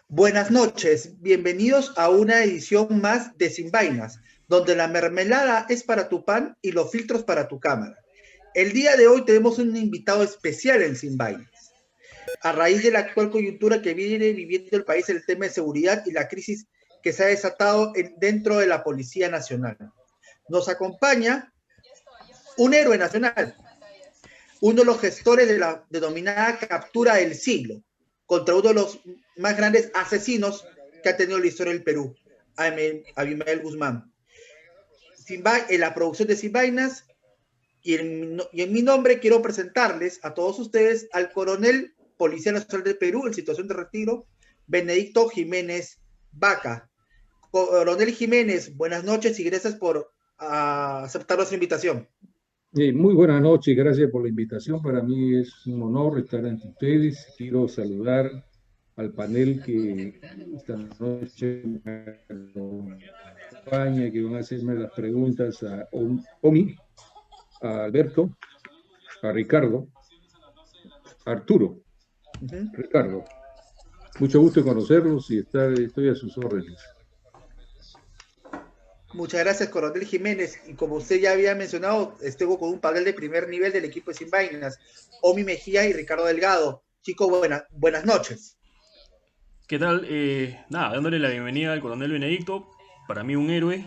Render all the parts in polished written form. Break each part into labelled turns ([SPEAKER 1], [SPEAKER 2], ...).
[SPEAKER 1] Buenas noches, bienvenidos a una edición más de Sin Vainas, donde la mermelada es para tu pan y los filtros para tu cámara. El día de hoy tenemos un invitado especial en Sin Vainas. A raíz de la actual coyuntura que viene viviendo el país, el tema de seguridad y la crisis que se ha desatado dentro de la Policía Nacional. Nos acompaña un héroe nacional, uno de los gestores de la denominada captura del siglo, contra uno de los más grandes asesinos que ha tenido la historia del Perú, Abimael Guzmán. En la producción de Sin Vainas y en mi nombre quiero presentarles a todos ustedes al coronel Policía Nacional del Perú en situación de retiro, Benedicto Jiménez Vaca. Coronel Jiménez, buenas noches y gracias por aceptar nuestra invitación.
[SPEAKER 2] Muy buenas noches, gracias por la invitación. Para mí es un honor estar ante ustedes. Quiero saludar al panel que esta noche me acompaña, que van a hacerme las preguntas a Omi, a Alberto, a Ricardo, a Arturo. Ricardo, mucho gusto en conocerlos y estoy a sus órdenes.
[SPEAKER 1] Muchas gracias, coronel Jiménez. Y como usted ya había mencionado, estuvo con un panel de primer nivel del equipo de Sin Vainas, Omi Mejía y Ricardo Delgado. Chicos, buenas noches.
[SPEAKER 3] ¿Qué tal? Dándole la bienvenida al coronel Benedicto. Para mí un héroe.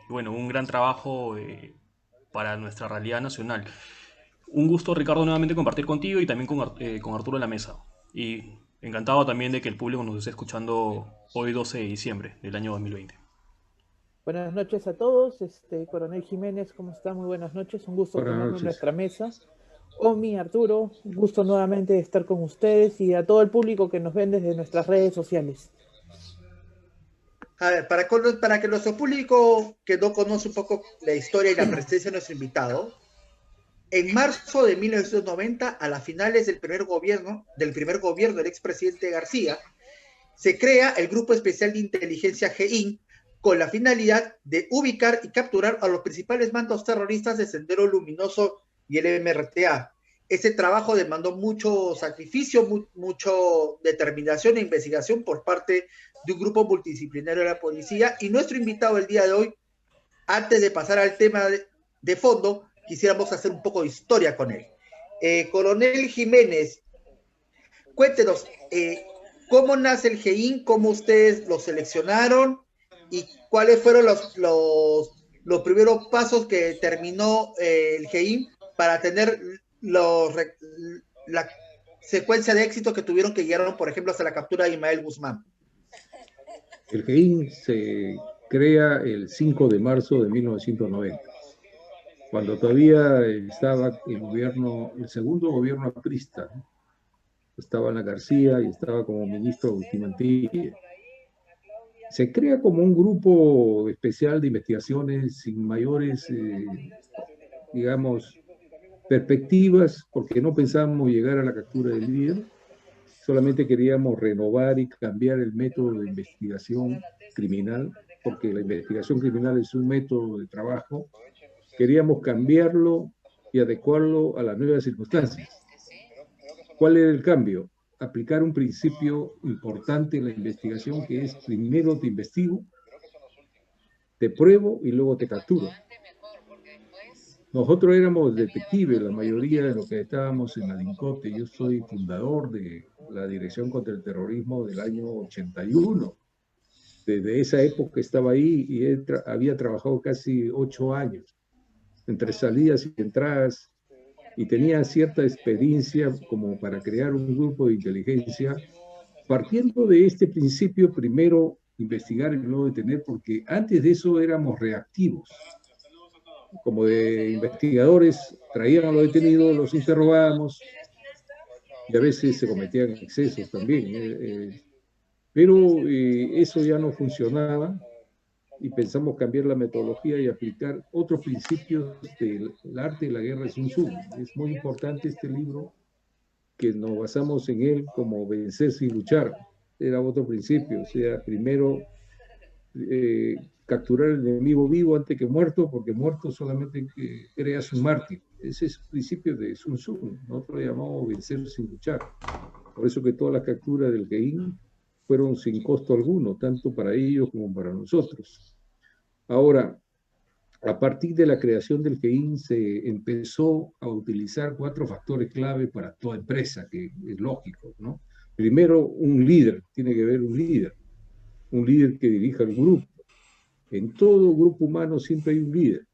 [SPEAKER 3] Un gran trabajo para nuestra realidad nacional. Un gusto, Ricardo, nuevamente compartir contigo y también con Arturo en la mesa. Y encantado también de que el público nos esté escuchando hoy 12 de diciembre del año 2020.
[SPEAKER 4] Buenas noches a todos, coronel Jiménez, ¿cómo está? Muy buenas noches, un gusto tenerlo en nuestra mesa. Omi, Arturo, un gusto nuevamente estar con ustedes y a todo el público que nos ven desde nuestras redes sociales.
[SPEAKER 1] A ver, para que nuestro público que no conoce un poco la historia y la presencia de nuestro invitado, en marzo de 1990, a las finales del primer gobierno del expresidente García, se crea el Grupo Especial de Inteligencia GEIN con la finalidad de ubicar y capturar a los principales mandos terroristas de Sendero Luminoso y el MRTA. Ese trabajo demandó mucho sacrificio, mucha determinación e investigación por parte de un grupo multidisciplinario de la policía. Y nuestro invitado el día de hoy, antes de pasar al tema de fondo, quisiéramos hacer un poco de historia con él. Coronel Jiménez, cuéntenos, ¿cómo nace el GEIN? ¿Cómo ustedes lo seleccionaron? ¿Y cuáles fueron los primeros pasos que terminó el GEIN para tener la secuencia de éxitos que tuvieron que llegaron, por ejemplo, hasta la captura de Abimael Guzmán?
[SPEAKER 2] El GEIN se crea el 5 de marzo de 1990, cuando todavía estaba el segundo gobierno aprista. Estaba Ana García y estaba como ministro Agustín Mantilla. Se crea como un grupo especial de investigaciones sin mayores, perspectivas, porque no pensábamos llegar a la captura del líder, solamente queríamos renovar y cambiar el método de investigación criminal, porque la investigación criminal es un método de trabajo. Queríamos cambiarlo y adecuarlo a las nuevas circunstancias. ¿Cuál era el cambio? Aplicar un principio importante en la investigación, que es: primero te investigo, te pruebo y luego te capturo. Nosotros éramos detectives, la mayoría de los que estábamos en la DINCOTE. Yo soy fundador de la Dirección contra el Terrorismo del año 81. Desde esa época estaba ahí y había trabajado casi 8 años, entre salidas y entradas, y tenía cierta experiencia como para crear un grupo de inteligencia, partiendo de este principio: primero investigar y luego detener, porque antes de eso éramos reactivos. Como de investigadores, traían a los detenidos, los interrogábamos, y a veces se cometían excesos también. Pero eso ya no funcionaba, y pensamos cambiar la metodología y aplicar otros principios del arte de la guerra de Sun Tzu. Es muy importante este libro, que nos basamos en él, como vencer sin luchar. Era otro principio, o sea, primero capturar al enemigo vivo antes que muerto, porque muerto solamente creas un mártir. Ese es el principio de Sun Tzu. Nosotros lo llamamos vencer sin luchar. Por eso que todas las capturas del GEIN fueron sin costo alguno, tanto para ellos como para nosotros. Ahora, a partir de la creación del GEIN se empezó a utilizar 4 factores clave para toda empresa, que es lógico, ¿no? Primero, un líder, tiene que haber un líder que dirija el grupo. En todo grupo humano siempre hay un líder,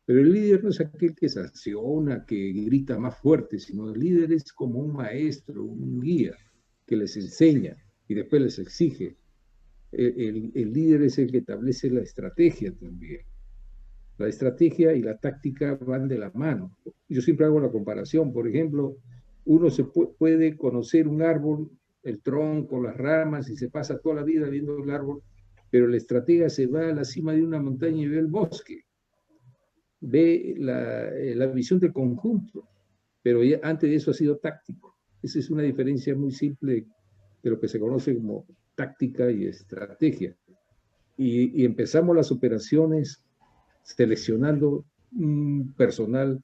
[SPEAKER 2] pero el líder no es aquel que sanciona, que grita más fuerte, sino el líder es como un maestro, un guía, que les enseña y después les exige. El líder es el que establece la estrategia también. La estrategia y la táctica van de la mano. Yo siempre hago la comparación, por ejemplo, uno se puede conocer un árbol, el tronco, las ramas, y se pasa toda la vida viendo el árbol, pero el estratega se va a la cima de una montaña y ve el bosque, ve la visión del conjunto, pero ya antes de eso ha sido táctico. Esa es una diferencia muy simple de lo que se conoce como táctica y estrategia. Y empezamos las operaciones seleccionando un personal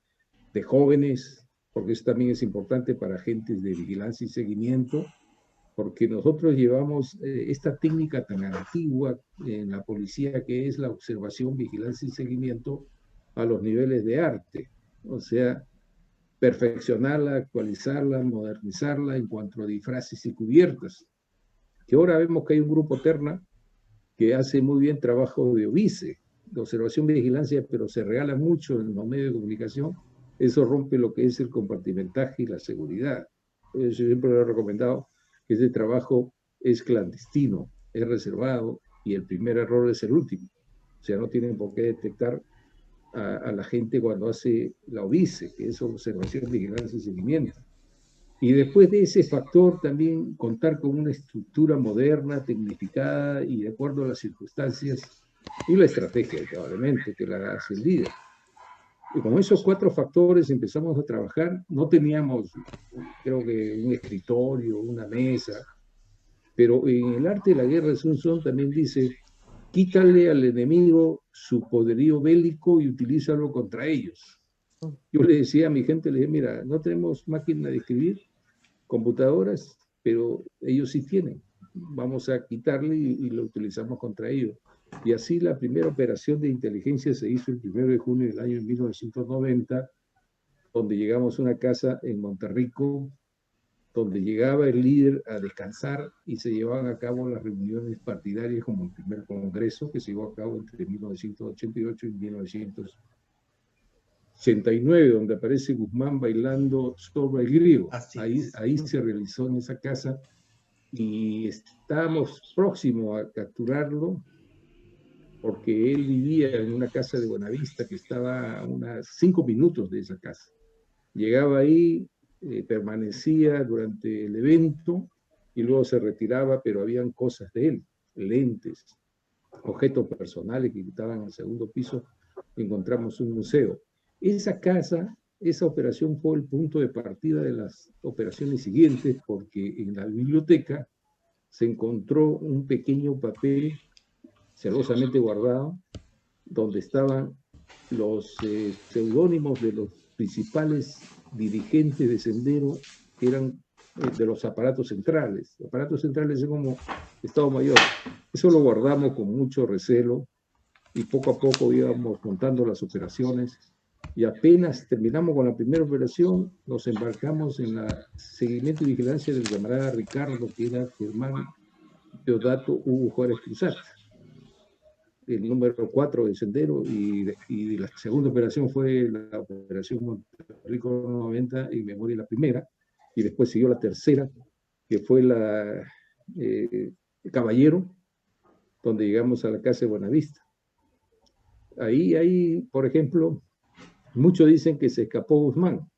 [SPEAKER 2] de jóvenes, porque eso también es importante para agentes de vigilancia y seguimiento, porque nosotros llevamos esta técnica tan antigua en la policía, que es la observación, vigilancia y seguimiento, a los niveles de arte. O sea, perfeccionarla, actualizarla, modernizarla en cuanto a disfraces y cubiertas. Que ahora vemos que hay un grupo Terna que hace muy bien trabajo de OVICE, de observación y vigilancia, pero se regala mucho en los medios de comunicación. Eso rompe lo que es el compartimentaje y la seguridad. Yo siempre lo he recomendado, que ese trabajo es clandestino, es reservado, y el primer error es el último. O sea, no tienen por qué detectar a la gente cuando hace la OVICE, que es observación, vigilancia y seguimiento. Y después de ese factor también contar con una estructura moderna, tecnificada y de acuerdo a las circunstancias y la estrategia, probablemente, que la hace el líder. Y con esos 4 factores empezamos a trabajar. No teníamos, creo que, un escritorio, una mesa, pero en el arte de la guerra, Sun Tzu también dice: quítale al enemigo su poderío bélico y utilízalo contra ellos. Yo le decía a mi gente, le dije: mira, no tenemos máquina de escribir, computadoras, pero ellos sí tienen. Vamos a quitarle y lo utilizamos contra ellos. Y así la primera operación de inteligencia se hizo el 1 de junio del año 1990, donde llegamos a una casa en Monterrico, donde llegaba el líder a descansar y se llevaban a cabo las reuniones partidarias, como el primer congreso que se llevó a cabo entre 1988 y 1989, donde aparece Guzmán bailando sobre el griego. Ahí se realizó en esa casa y estábamos próximos a capturarlo, porque él vivía en una casa de Buenavista que estaba a unos 5 minutos de esa casa. Llegaba ahí, permanecía durante el evento y luego se retiraba, pero habían cosas de él, lentes, objetos personales que estaban al segundo piso. Encontramos un museo. Esa casa, esa operación fue el punto de partida de las operaciones siguientes, porque en la biblioteca se encontró un pequeño papel celosamente guardado, donde estaban los seudónimos de los principales dirigentes de Sendero, que eran de los aparatos centrales. Los aparatos centrales es como Estado Mayor. Eso lo guardamos con mucho recelo y poco a poco íbamos montando las operaciones, y apenas terminamos con la primera operación, nos embarcamos en la seguimiento y vigilancia del camarada Ricardo, que era Germán Teodato Hugo Juárez Cruzat, el número 4 de Sendero, y la segunda operación fue la operación Monterrico 90, en memoria la primera, y después siguió la tercera, que fue la Caballero, donde llegamos a la casa de Buenavista. Ahí, por ejemplo, muchos dicen que se escapó Guzmán,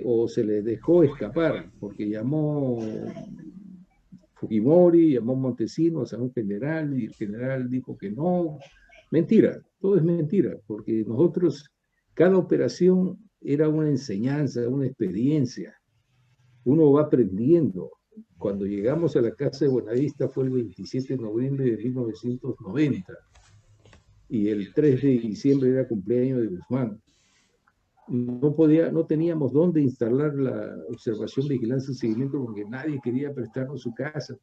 [SPEAKER 2] o se le dejó escapar, porque llamó Fujimori, llamó Montesinos a un general, y el general dijo que no. Mentira, todo es mentira, porque nosotros, cada operación era una enseñanza, una experiencia. Uno va aprendiendo. Cuando llegamos a la casa de Buenavista fue el 27 de noviembre de 1990, y el 3 de diciembre era cumpleaños de Guzmán. no teníamos dónde instalar la observación, vigilancia y seguimiento porque nadie quería prestarnos su casa.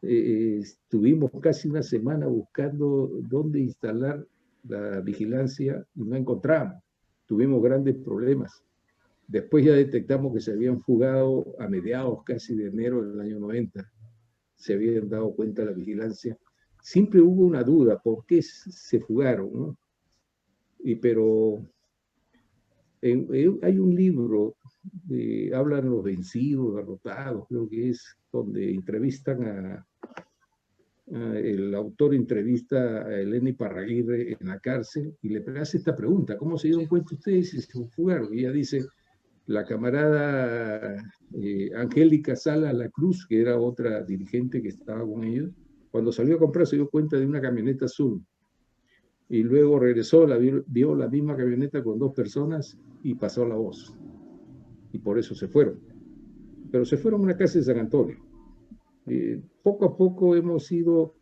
[SPEAKER 2] Estuvimos casi una semana buscando dónde instalar la vigilancia y no encontramos. Tuvimos grandes problemas. Después ya detectamos que se habían fugado a mediados casi de enero del año 90. Se habían dado cuenta de la vigilancia. Siempre hubo una duda, ¿por qué se fugaron? ¿No? Pero hay un libro, hablan los vencidos, derrotados, creo que es, donde entrevistan el autor entrevista a Elena Iparraguirre en la cárcel y le hace esta pregunta: ¿cómo se dieron cuenta ustedes si se fugaron? Y ella dice, la camarada Angélica Sala La Cruz, que era otra dirigente que estaba con ellos, cuando salió a comprar se dio cuenta de una camioneta azul. Y luego regresó, vio la misma camioneta con 2 personas y pasó la voz. Y por eso se fueron. Pero se fueron a una casa de San Antonio. Poco a poco hemos ido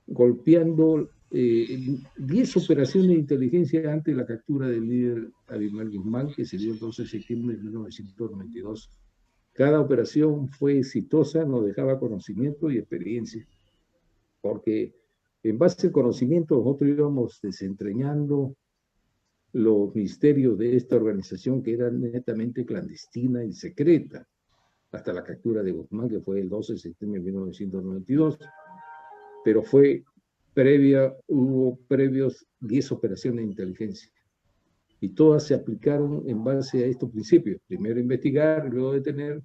[SPEAKER 2] golpeando 10 operaciones de inteligencia antes de la captura del líder Abimael Guzmán, que se dio el 12 de septiembre de 1992. Cada operación fue exitosa, nos dejaba conocimiento y experiencia, porque en base al conocimiento nosotros íbamos desentrañando los misterios de esta organización que era netamente clandestina y secreta, hasta la captura de Guzmán, que fue el 12 de septiembre de 1992, pero hubo previos 10 operaciones de inteligencia, y todas se aplicaron en base a estos principios: primero investigar, luego detener,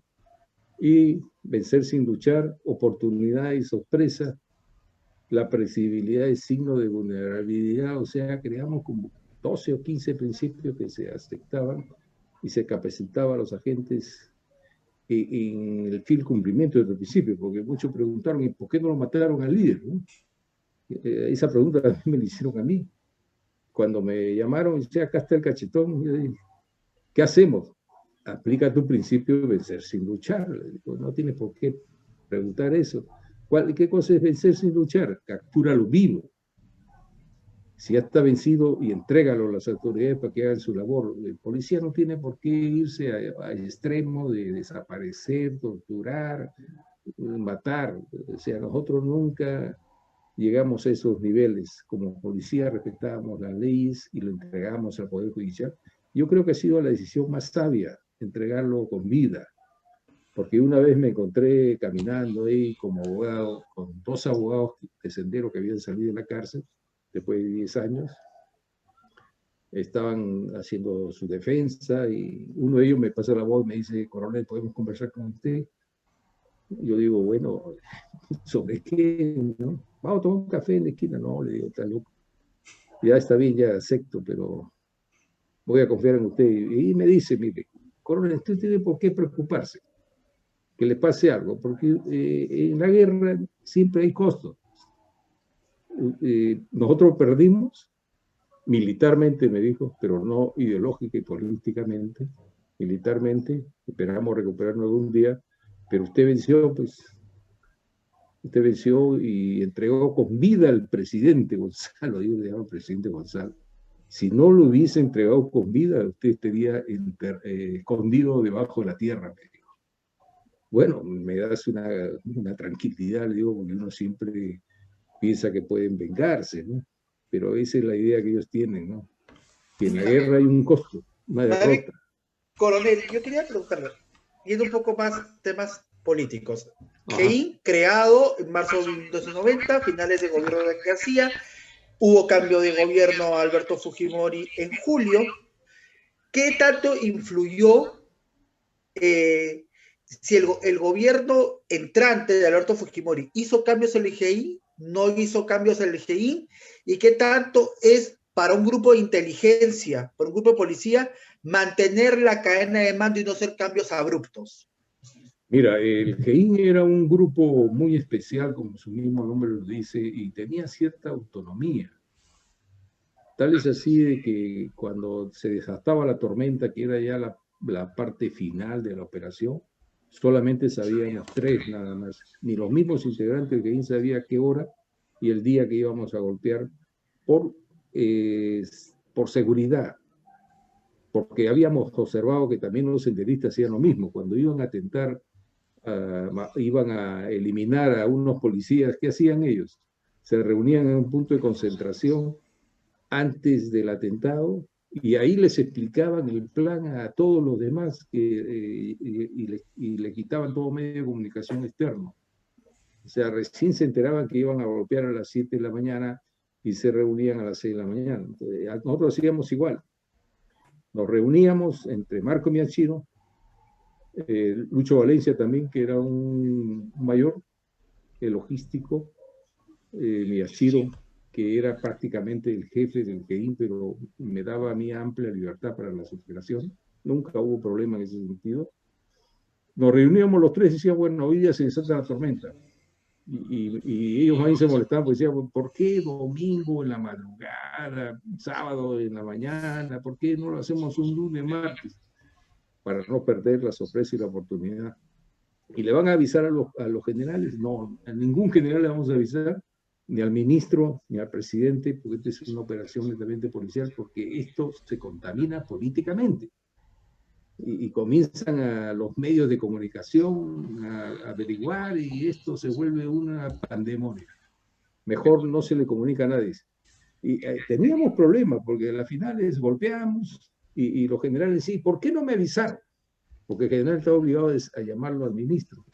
[SPEAKER 2] y vencer sin luchar, oportunidad y sorpresa, la previsibilidad es signo de vulnerabilidad. O sea, creamos como 12 o 15 principios que se aceptaban y se capacitaba a los agentes en el fiel cumplimiento de los principios, porque muchos preguntaron, ¿y por qué no lo mataron al líder? ¿No? Esa pregunta también me la hicieron a mí. Cuando me llamaron y dice, acá está el cachetón, yo dije, ¿qué hacemos? Aplica tu principio de vencer sin luchar. No tienes por qué preguntar eso. ¿Qué cosa es vencer sin luchar? Captúralo vivo. Si ya está vencido, y entrégalo a las autoridades para que hagan su labor. El policía no tiene por qué irse al extremo de desaparecer, torturar, matar. O sea, nosotros nunca llegamos a esos niveles. Como policía respetábamos las leyes y lo entregamos al Poder Judicial. Yo creo que ha sido la decisión más sabia, entregarlo con vida. Porque una vez me encontré caminando ahí como abogado con 2 abogados de Sendero que habían salido de la cárcel después de 10 años. Estaban haciendo su defensa y uno de ellos me pasa la voz y me dice, coronel, ¿podemos conversar con usted? Yo digo, bueno, ¿sobre qué? ¿No? Vamos a tomar un café en la esquina. No, le digo, está loco. Ya está bien, ya acepto, pero voy a confiar en usted. Y me dice, mire, coronel, usted tiene por qué preocuparse que le pase algo, porque en la guerra siempre hay costos. Nosotros perdimos militarmente, me dijo, pero no ideológica y políticamente. Militarmente, esperamos recuperarnos algún día, pero usted venció, pues, usted venció y entregó con vida al presidente Gonzalo, yo le llamo presidente Gonzalo. Si no lo hubiese entregado con vida, usted estaría escondido debajo de la tierra, me dijo. Bueno, me das una tranquilidad, le digo, porque uno siempre piensa que pueden vengarse, ¿no? Pero esa es la idea que ellos tienen, ¿no? Que en la guerra hay un costo, una derrota.
[SPEAKER 1] Coronel, yo quería preguntarle, yendo un poco más temas políticos. GEIN, creado en marzo de 1990, finales de gobierno de García, hubo cambio de gobierno a Alberto Fujimori en julio. ¿Qué tanto influyó si el gobierno entrante de Alberto Fujimori hizo cambios en el GEIN, no hizo cambios en el GEIN, y qué tanto es para un grupo de inteligencia, para un grupo de policía, mantener la cadena de mando y no hacer cambios abruptos?
[SPEAKER 2] Mira, el GEIN era un grupo muy especial, como su mismo nombre lo dice, y tenía cierta autonomía. Tal es así de que cuando se desataba la tormenta, que era ya la parte final de la operación, solamente sabíamos 3 nada más. Ni los mismos integrantes del GEIN sabían qué hora y el día que íbamos a golpear por seguridad. porque habíamos observado que también los senderistas hacían lo mismo. Cuando iban a atentar, iban a eliminar a unos policías, ¿qué hacían ellos? Se reunían en un punto de concentración antes del atentado y ahí les explicaban el plan a todos los demás y le quitaban todo medio de comunicación externo. O sea, recién se enteraban que iban a golpear a las 7 de la mañana y se reunían a las 6 de la mañana. Entonces, nosotros hacíamos igual. Nos reuníamos entre Marco Miachino, Lucho Valencia también, que era un mayor logístico, Miyashiro, que era prácticamente el jefe del GEIN, pero me daba a mí amplia libertad para las operaciones. Nunca hubo problema en ese sentido. Nos reuníamos los tres y decíamos, bueno, hoy día se desata la tormenta. Y ellos ahí se molestaban, pues decían, ¿por qué domingo en la madrugada, sábado en la mañana? ¿Por qué no lo hacemos un lunes, martes? Para no perder la sorpresa y la oportunidad. ¿Y le van a avisar a los generales? No, a ningún general le vamos a avisar, ni al ministro, ni al presidente, porque esta es una operación netamente policial, porque esto se contamina políticamente. Y comienzan a los medios de comunicación a averiguar y esto se vuelve una pandemonia. Mejor no se le comunica a nadie. Y teníamos problemas, porque a las finales golpeamos y los generales, sí, ¿por qué no me avisaron? Porque el general estaba obligado a llamarlo al ministro.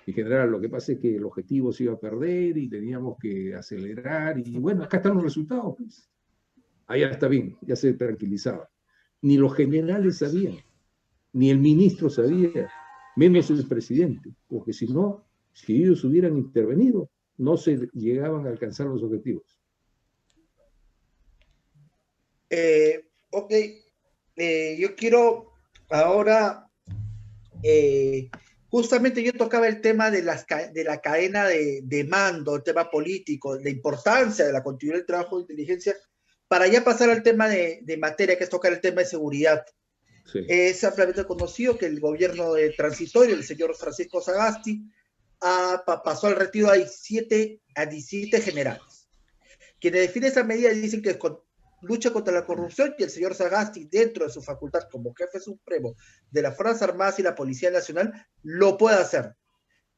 [SPEAKER 2] Y general, lo que pasa es que el objetivo se iba a perder y teníamos que acelerar. Y bueno, acá están los resultados. Pues. Allá está bien, ya se tranquilizaba. Ni los generales sabían, ni el ministro sabía, menos el presidente. Porque si no, si ellos hubieran intervenido, no se llegaban a alcanzar los objetivos.
[SPEAKER 1] Ok, yo quiero ahora, justamente yo tocaba el tema de la cadena de mando, el tema político, la importancia de la continuidad del trabajo de inteligencia, para ya pasar al tema de materia, que es tocar el tema de seguridad. Sí. Es ampliamente conocido que el gobierno transitorio, el señor Francisco Sagasti, pasó al retiro a 17 generales. Quienes definen esa medida dicen que lucha contra la corrupción y el señor Sagasti, dentro de su facultad como jefe supremo de las Fuerzas Armadas y la Policía Nacional, lo puede hacer.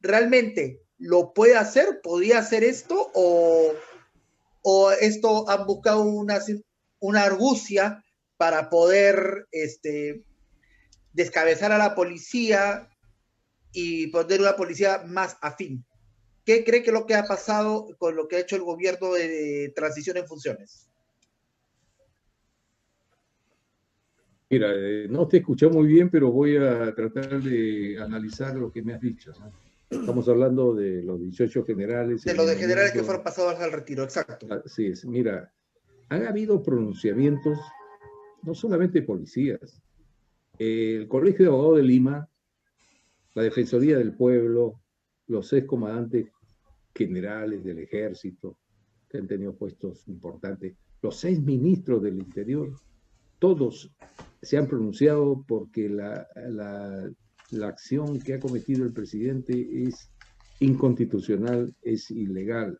[SPEAKER 1] ¿Realmente lo puede hacer? ¿Podría hacer esto? ¿O esto han buscado una argucia para poder descabezar a la policía y poner una policía más afín? ¿Qué cree que es lo que ha pasado con lo que ha hecho el gobierno de transición en funciones?
[SPEAKER 2] Mira, no te escuché muy bien, pero voy a tratar de analizar lo que me has dicho, ¿no? Estamos hablando de los 18 generales.
[SPEAKER 1] De los de generales que fueron pasados al retiro, exacto.
[SPEAKER 2] Así es. Mira, han habido pronunciamientos, no solamente de policías, el Colegio de Abogados de Lima, la Defensoría del Pueblo, los excomandantes generales del Ejército, que han tenido puestos importantes, los 6 ministros del Interior, todos se han pronunciado porque la acción que ha cometido el presidente es inconstitucional, es ilegal.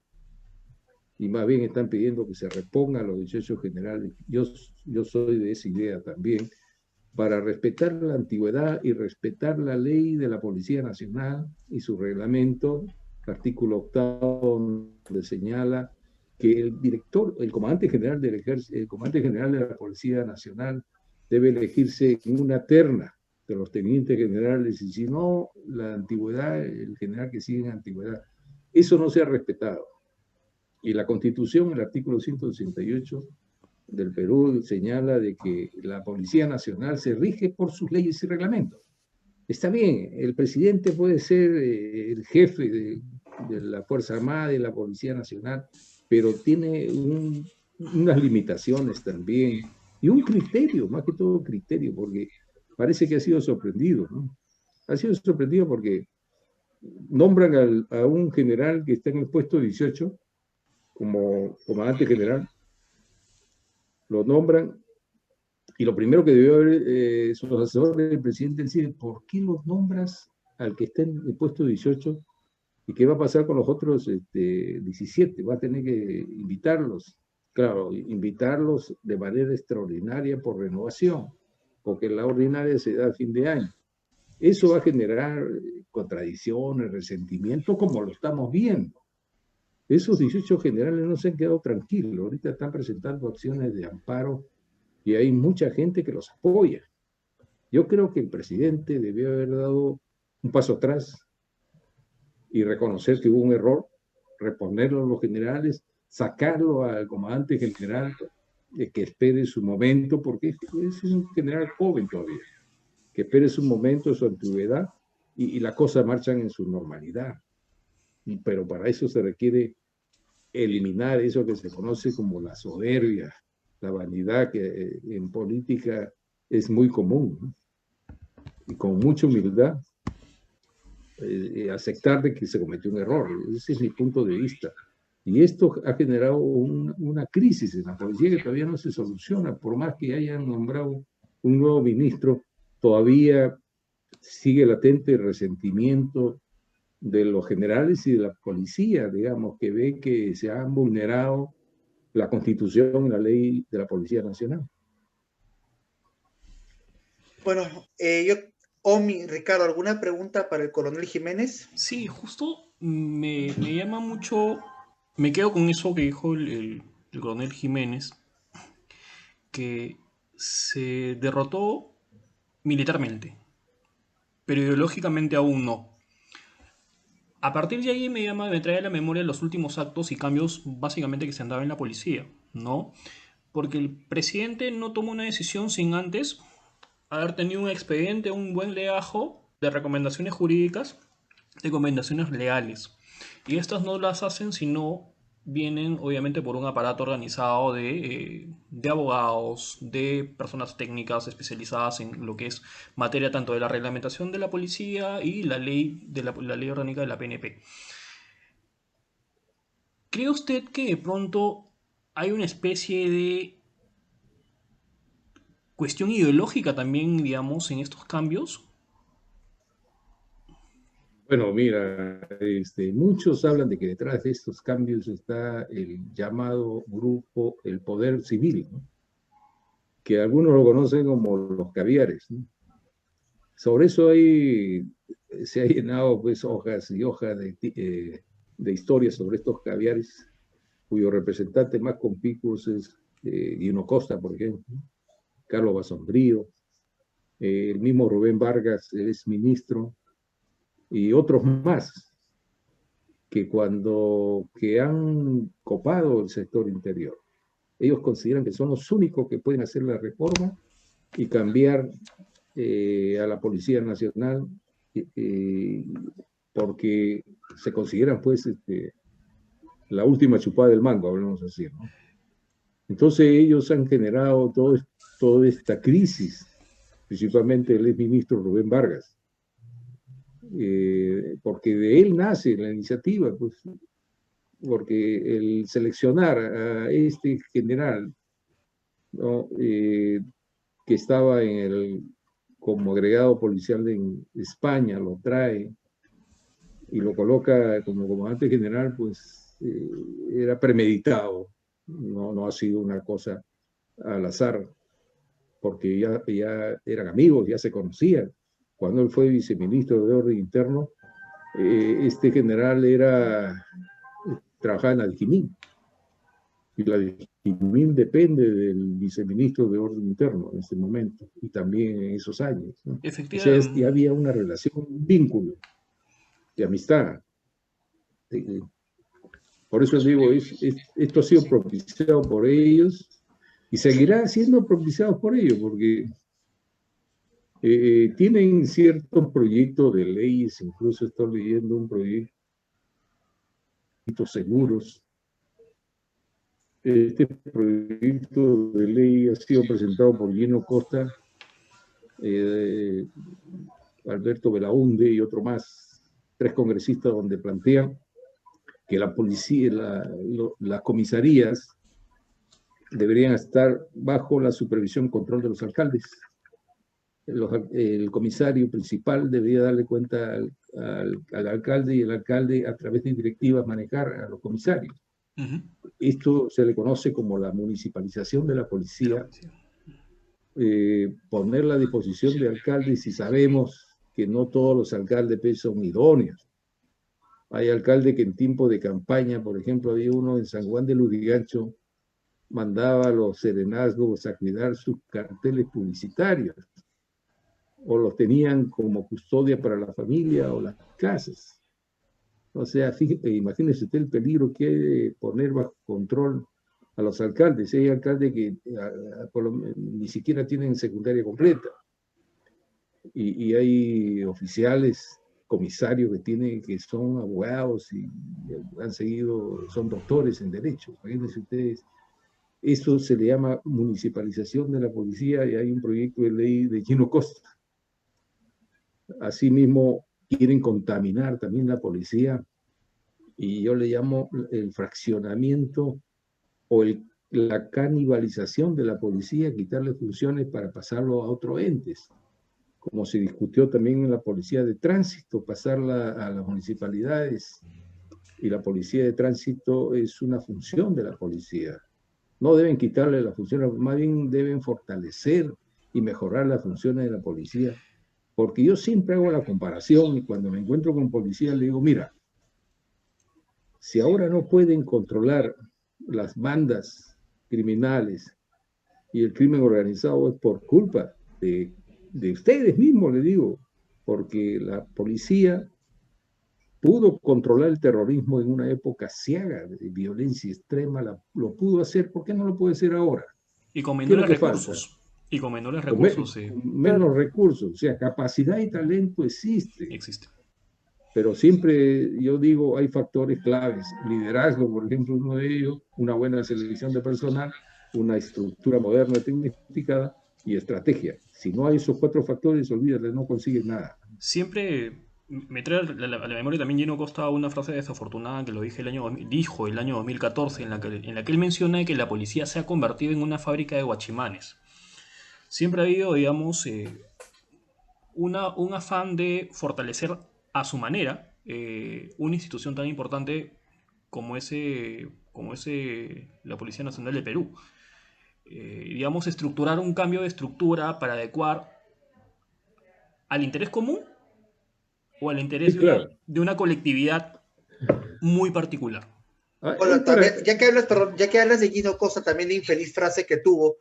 [SPEAKER 2] Y más bien están pidiendo que se repongan los 18 generales. Yo soy de esa idea también, para respetar la antigüedad y respetar la ley de la Policía Nacional y su reglamento, el artículo 8, donde señala que el director, el comandante general del Ejército, el comandante general de la Policía Nacional debe elegirse en una terna de los tenientes generales, y si no, la antigüedad, el general que sigue en antigüedad. Eso no se ha respetado. Y la Constitución, el artículo 168 del Perú, señala de que la Policía Nacional se rige por sus leyes y reglamentos. Está bien, el presidente puede ser el jefe de la Fuerza Armada y la Policía Nacional, pero tiene unas limitaciones también, y un criterio, más que todo criterio, porque parece que ha sido sorprendido, ¿no? Ha sido sorprendido porque nombran a un general que está en el puesto 18 como comandante general, lo nombran, y lo primero que debió haber sus asesores del presidente decir, ¿por qué los nombras al que está en el puesto 18? ¿Y qué va a pasar con los otros 17? Va a tener que invitarlos. Claro, invitarlos de manera extraordinaria por renovación. porque la ordinaria se da a fin de año. Eso va a generar contradicciones, resentimiento, como lo estamos viendo. Esos 18 generales no se han quedado tranquilos, ahorita están presentando acciones de amparo y hay mucha gente que los apoya. Yo creo que el presidente debió haber dado un paso atrás y reconocer que hubo un error, reponerlo a los generales, sacarlo al comandante general, que espere su momento, porque es un general joven todavía, que espere su momento, su antigüedad, y las cosas marchan en su normalidad. Pero para eso se requiere eliminar eso que se conoce como la soberbia, la vanidad, que en política es muy común, ¿no? Y con mucha humildad aceptar de que se cometió un error. Ese es mi punto de vista. Y esto ha generado una crisis en la policía que todavía no se soluciona, por más que hayan nombrado un nuevo ministro, todavía sigue latente el resentimiento de los generales y de la policía, digamos, que ve que se han vulnerado la Constitución y la ley de la Policía Nacional.
[SPEAKER 1] Bueno, Ricardo, ¿alguna pregunta para el coronel Jiménez?
[SPEAKER 3] Sí, justo me llama mucho, me quedo con eso que dijo el coronel Jiménez, que se derrotó militarmente, pero ideológicamente aún no. A partir de ahí me trae a la memoria los últimos actos y cambios básicamente que se han dado en la policía, ¿no? Porque el presidente no tomó una decisión sin antes haber tenido un expediente, un buen legajo de recomendaciones jurídicas, recomendaciones legales. Y estas no las hacen si no vienen obviamente por un aparato organizado de abogados, de personas técnicas especializadas en lo que es materia tanto de la reglamentación de la policía y la ley, la ley orgánica de la PNP. ¿Cree usted que de pronto hay una especie de cuestión ideológica también, digamos, en estos cambios?
[SPEAKER 2] Bueno, mira, muchos hablan de que detrás de estos cambios está el llamado grupo, el poder civil, ¿no? Que algunos lo conocen como los caviares, ¿no? Sobre eso se ha llenado pues hojas y hojas de historias sobre estos caviares, cuyo representante más conspicuo es Guino Costa, por ejemplo, Carlos Basombrío, el mismo Rubén Vargas, el exministro, y otros más que han copado el sector interior. Ellos consideran que son los únicos que pueden hacer la reforma y cambiar a la Policía Nacional, porque se consideran pues la última chupada del mango, hablamos así, ¿no? Entonces ellos han generado toda esta crisis, principalmente el exministro Rubén Vargas, porque de él nace la iniciativa, pues, porque el seleccionar a este general, ¿no? Que estaba como agregado policial en España, lo trae y lo coloca como comandante general, pues era premeditado, no ha sido una cosa al azar, porque ya eran amigos, ya se conocían. Cuando él fue viceministro de Orden Interno, este general trabajaba en la DIJÍN, y la DIJÍN depende del viceministro de Orden Interno en ese momento, y también en esos años, ¿no?
[SPEAKER 3] Efectivamente.
[SPEAKER 2] O sea, ya había una relación, un vínculo de amistad. Por eso digo, esto ha sido propiciado por ellos y seguirá siendo propiciado por ellos, porque tienen ciertos proyectos de leyes, incluso estoy leyendo un proyecto seguros. Este proyecto de ley ha sido presentado por Guino Costa, Alberto Belaunde y otro más, 3 congresistas, donde plantean que la policía, las comisarías deberían estar bajo la supervisión y control de los alcaldes. El comisario principal debería darle cuenta al alcalde, y el alcalde a través de directivas manejar a los comisarios. Esto se le conoce como la municipalización de la policía ponerla a disposición de alcaldes y sabemos que no todos los alcaldes son idóneos. Hay alcaldes que en tiempo de campaña, por ejemplo, había uno en San Juan de Lurigancho, mandaba a los serenazgos a cuidar sus carteles publicitarios, o los tenían como custodia para la familia o las casas. O sea, imagínese usted el peligro que hay de poner bajo control a los alcaldes. Hay alcaldes que ni siquiera tienen secundaria completa. Y hay oficiales, comisarios que son abogados y han seguido, son doctores en derecho. Imagínense ustedes, eso se le llama municipalización de la policía y hay un proyecto de ley de Gino Costa. Asimismo, quieren contaminar también la policía y yo le llamo el fraccionamiento o la canibalización de la policía, quitarle funciones para pasarlo a otros entes, como se discutió también en la policía de tránsito, pasarla a las municipalidades, y la policía de tránsito es una función de la policía. No deben quitarle las funciones, más bien deben fortalecer y mejorar las funciones de la policía, porque yo siempre hago la comparación y cuando me encuentro con policía le digo, mira, si ahora no pueden controlar las bandas criminales y el crimen organizado es por culpa de ustedes mismos, le digo, porque la policía pudo controlar el terrorismo en una época ciega de violencia extrema, lo pudo hacer, ¿por qué no lo puede hacer ahora?
[SPEAKER 3] Y con
[SPEAKER 2] ¿Qué es lo
[SPEAKER 3] menores
[SPEAKER 2] que
[SPEAKER 3] recursos.
[SPEAKER 2] falta?
[SPEAKER 3] Y con menores recursos, sí.
[SPEAKER 2] Menos recursos, o sea, capacidad y talento existe.
[SPEAKER 3] Existe.
[SPEAKER 2] Pero siempre, yo digo, hay factores claves. Liderazgo, por ejemplo, uno de ellos, una buena selección de personal, una estructura moderna, tecnificada y estrategia. Si no hay esos 4 factores, olvídate, no consigues nada.
[SPEAKER 3] Siempre me trae a la memoria también Gino Costa una frase desafortunada que lo dijo el año 2014, en la que él menciona que la policía se ha convertido en una fábrica de guachimanes. Siempre ha habido, digamos, un afán de fortalecer a su manera una institución tan importante como la Policía Nacional de Perú. Digamos, estructurar un cambio de estructura para adecuar al interés común o al interés
[SPEAKER 2] Sí, claro.
[SPEAKER 3] de una colectividad muy particular.
[SPEAKER 1] Bueno, también, ya que hablas de Gino Costa, también la infeliz frase que tuvo,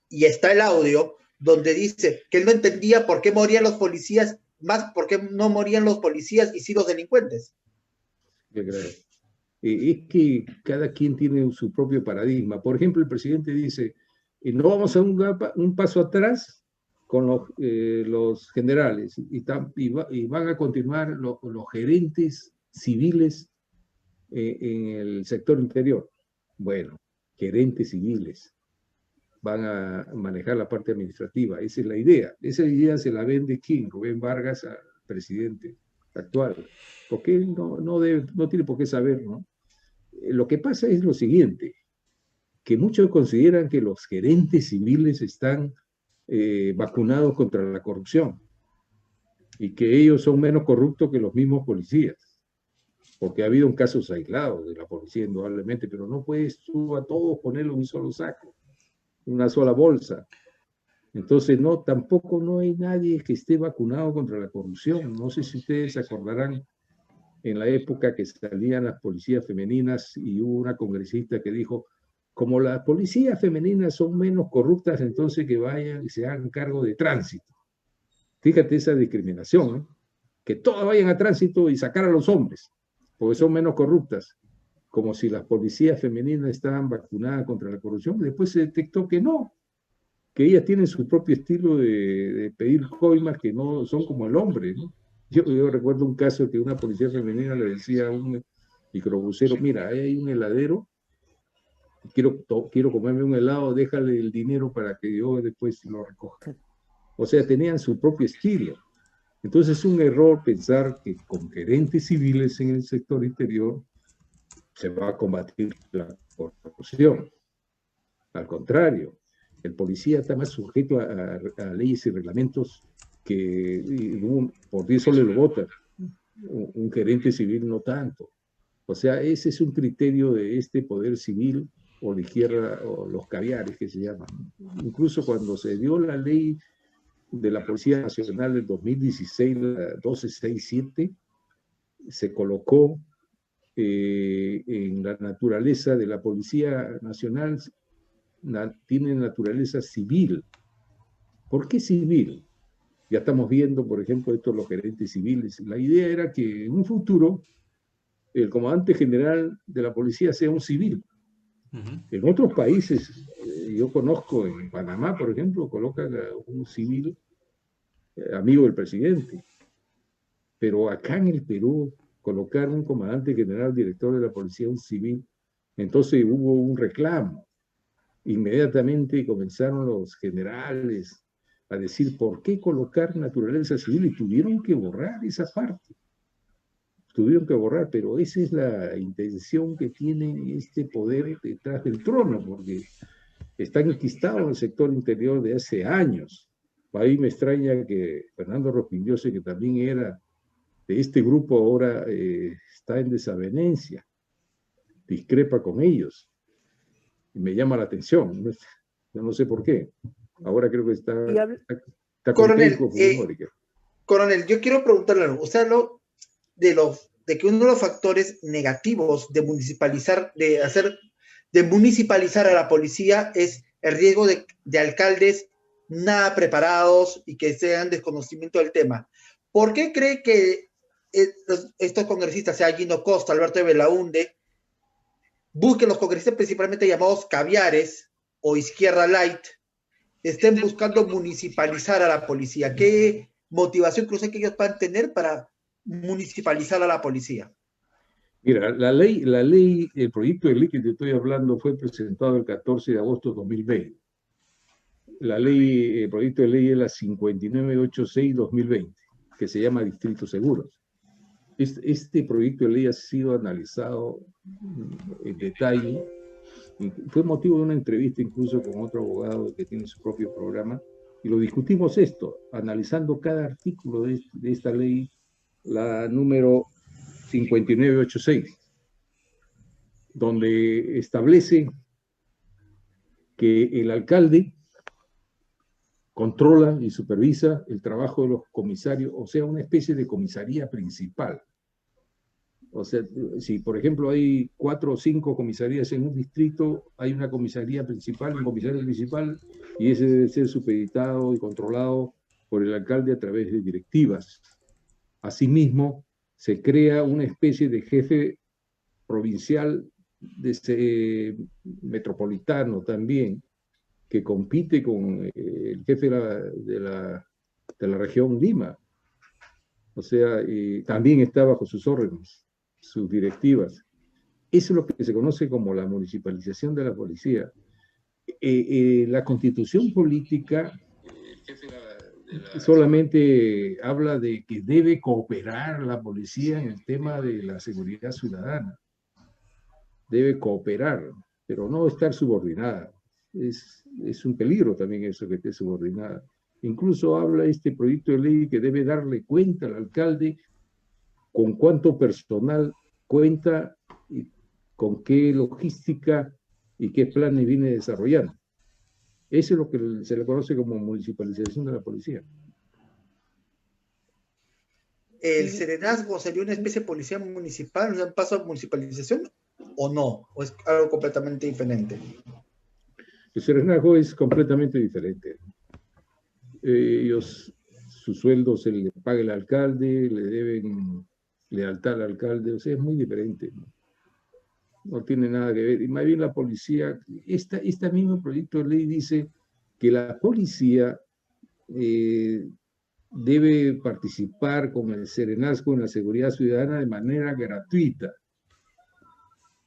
[SPEAKER 1] y está el audio, donde dice que él no entendía por qué morían los policías, más por qué no morían los policías y sí los delincuentes.
[SPEAKER 2] Claro. Es que cada quien tiene su propio paradigma. Por ejemplo, el presidente dice, no vamos a un paso atrás con los generales y van a continuar los gerentes civiles en el sector interior. Bueno, gerentes civiles van a manejar la parte administrativa. Esa es la idea. Esa idea se la vende ¿quién? Rubén Vargas, al presidente actual. Porque él no tiene por qué saber, ¿no? Lo que pasa es lo siguiente, que muchos consideran que los gerentes civiles están vacunados contra la corrupción y que ellos son menos corruptos que los mismos policías, porque ha habido casos aislados de la policía indudablemente, pero no puedes tú a todos ponerlo en un solo saco, una sola bolsa. Entonces, tampoco no hay nadie que esté vacunado contra la corrupción. No sé si ustedes se acordarán en la época que salían las policías femeninas y hubo una congresista que dijo, como las policías femeninas son menos corruptas, entonces que vayan y se hagan cargo de tránsito. Fíjate esa discriminación, ¿eh? Que todas vayan a tránsito y sacar a los hombres, porque son menos corruptas, como si las policías femeninas estaban vacunadas contra la corrupción. Después se detectó que no, que ellas tienen su propio estilo de pedir coimas que no son como el hombre, ¿no? Yo recuerdo un caso que una policía femenina le decía a un microbusero, mira, ahí hay un heladero, quiero comerme un helado, déjale el dinero para que yo después lo recoja. O sea, tenían su propio estilo. Entonces es un error pensar que con gerentes civiles en el sector interior se va a combatir la corrupción. Al contrario, el policía está más sujeto a leyes y reglamentos que por 10 soles lo votan. Un gerente civil no tanto. O sea, ese es un criterio de este poder civil o la izquierda, o los caviares que se llaman. Incluso cuando se dio la ley de la Policía Nacional del 2016, la 1267, se colocó en la naturaleza de la Policía Nacional, tiene naturaleza civil. ¿Por qué civil? Ya estamos viendo, por ejemplo, estos los gerentes civiles. La idea era que en un futuro el comandante general de la policía sea un civil. En otros países, yo conozco en Panamá, por ejemplo, colocan a un civil amigo del presidente. Pero acá en el Perú, colocar un comandante general, director de la policía, un civil, entonces hubo un reclamo. Inmediatamente comenzaron los generales a decir, ¿por qué colocar naturaleza civil? Y tuvieron que borrar esa parte. Tuvieron que borrar, pero esa es la intención que tiene este poder detrás del trono, porque está enquistado en el sector interior de hace años. Ahí me extraña que Fernando Rospigliosi, que también era de este grupo, ahora está en desavenencia, discrepa con ellos. Y me llama la atención. Yo no sé por qué. Ahora creo que está
[SPEAKER 1] Coronel, Coronel, yo quiero preguntarle algo. Usted habló de que uno de los factores negativos de municipalizar a la policía es el riesgo de alcaldes nada preparados y que sean desconocimiento del tema. ¿Por qué cree que estos congresistas, sea Gino Costa, Alberto de Belaunde, busquen los congresistas principalmente llamados caviares o izquierda light, estén buscando municipalizar a la policía? ¿Qué motivación cree que ellos puedan tener para municipalizar a la policía?
[SPEAKER 2] Mira, la ley, el proyecto de ley que te estoy hablando fue presentado el 14 de agosto de 2020. La ley, el proyecto de ley es la 5986-2020, que se llama Distritos Seguros. Este proyecto de ley ha sido analizado en detalle. Fue motivo de una entrevista incluso con otro abogado que tiene su propio programa, y lo discutimos esto, analizando cada artículo de esta ley, la número 5986, donde establece que el alcalde controla y supervisa el trabajo de los comisarios, o sea, una especie de comisaría principal. O sea, si por ejemplo hay 4 o 5 comisarías en un distrito, hay una comisaría principal, un comisario principal, y ese debe ser supeditado y controlado por el alcalde a través de directivas. Asimismo, se crea una especie de jefe provincial metropolitano también, que compite con el jefe de la región Lima. O sea, también está bajo sus órdenes, sus directivas. Eso es lo que se conoce como la municipalización de la policía. La constitución política solamente habla de que debe cooperar la policía en el tema de la seguridad ciudadana. Debe cooperar, pero no estar subordinada. Es un peligro también eso, que esté subordinada. Incluso habla este proyecto de ley que debe darle cuenta al alcalde con cuánto personal cuenta y con qué logística y qué planes viene desarrollando. Eso es lo que se le conoce como municipalización de la policía.
[SPEAKER 1] ¿El serenazgo sería una especie de policía municipal, un paso a municipalización o no? ¿O es algo completamente diferente?
[SPEAKER 2] El serenazgo es completamente diferente. Ellos, su sueldo se le paga el alcalde, le deben lealtad al alcalde, o sea, es muy diferente. No tiene nada que ver. Y más bien la policía, este mismo proyecto de ley dice que la policía debe participar con el serenazgo en la seguridad ciudadana de manera gratuita.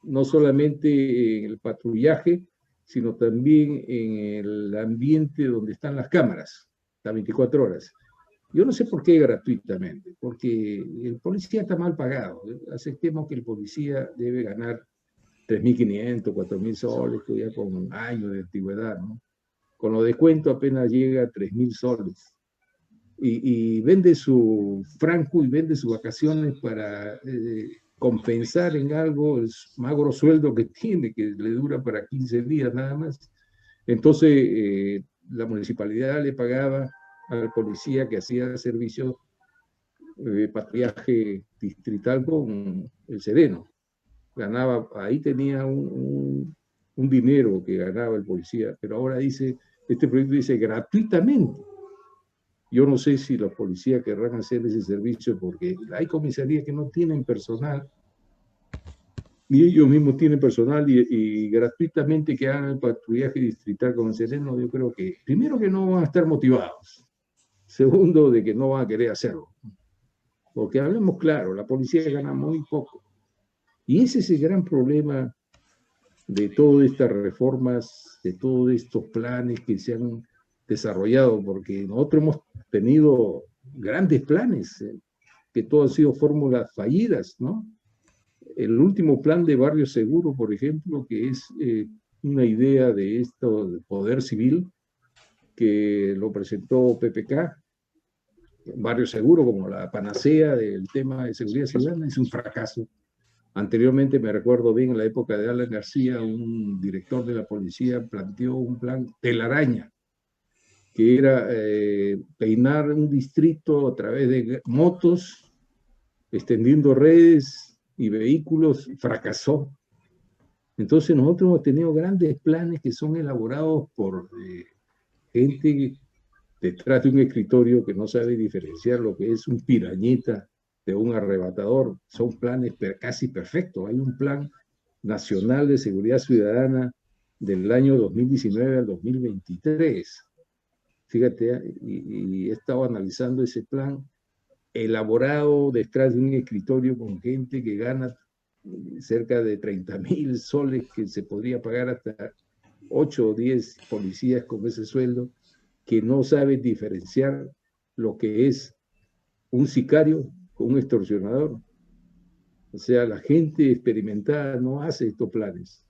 [SPEAKER 2] No solamente en el patrullaje, sino también en el ambiente donde están las cámaras, las 24 horas. Yo no sé por qué gratuitamente, porque el policía está mal pagado. Aceptemos que el policía debe ganar 3.500, 4.000 soles, ya con años de antigüedad, ¿no? Con los descuentos apenas llega a 3.000 soles. Y vende su franco y vende sus vacaciones para compensar en algo el magro sueldo que tiene, que le dura para 15 días nada más. Entonces, la municipalidad le pagaba al policía que hacía servicio de patrullaje distrital con el Sereno. Ganaba, ahí tenía un dinero que ganaba el policía, pero ahora dice, este proyecto dice gratuitamente. Yo no sé si los policías querrán hacer ese servicio porque hay comisarías que no tienen personal, ni ellos mismos tienen personal y gratuitamente que hagan el patrullaje distrital con el Sereno. Yo creo que, primero, que no van a estar motivados. Segundo, de que no van a querer hacerlo. Porque hablemos claro, la policía gana muy poco. Y ese es el gran problema de todas estas reformas, de todos estos planes que se han desarrollado, porque nosotros hemos tenido grandes planes, que todos han sido fórmulas fallidas, ¿no? El último plan de Barrio Seguro, por ejemplo, que es una idea de esto, de poder civil, que lo presentó PPK, Barrio Seguro como la panacea del tema de seguridad ciudadana, es un fracaso. Anteriormente, me recuerdo bien, en la época de Alan García, un director de la policía planteó un plan telaraña, que era peinar un distrito a través de motos, extendiendo redes y vehículos. Fracasó. Entonces nosotros hemos tenido grandes planes que son elaborados por gente detrás de un escritorio que no sabe diferenciar lo que es un pirañita de un arrebatador. Son planes casi perfectos. Hay un plan nacional de seguridad ciudadana del año 2019 al 2023. Fíjate, y he estado analizando ese plan elaborado detrás de un escritorio con gente que gana cerca de 30.000 soles, que se podría pagar hasta 8 o 10 policías con ese sueldo, que no saben diferenciar lo que es un sicario con un extorsionador. O sea, la gente experimentada no hace estos planes.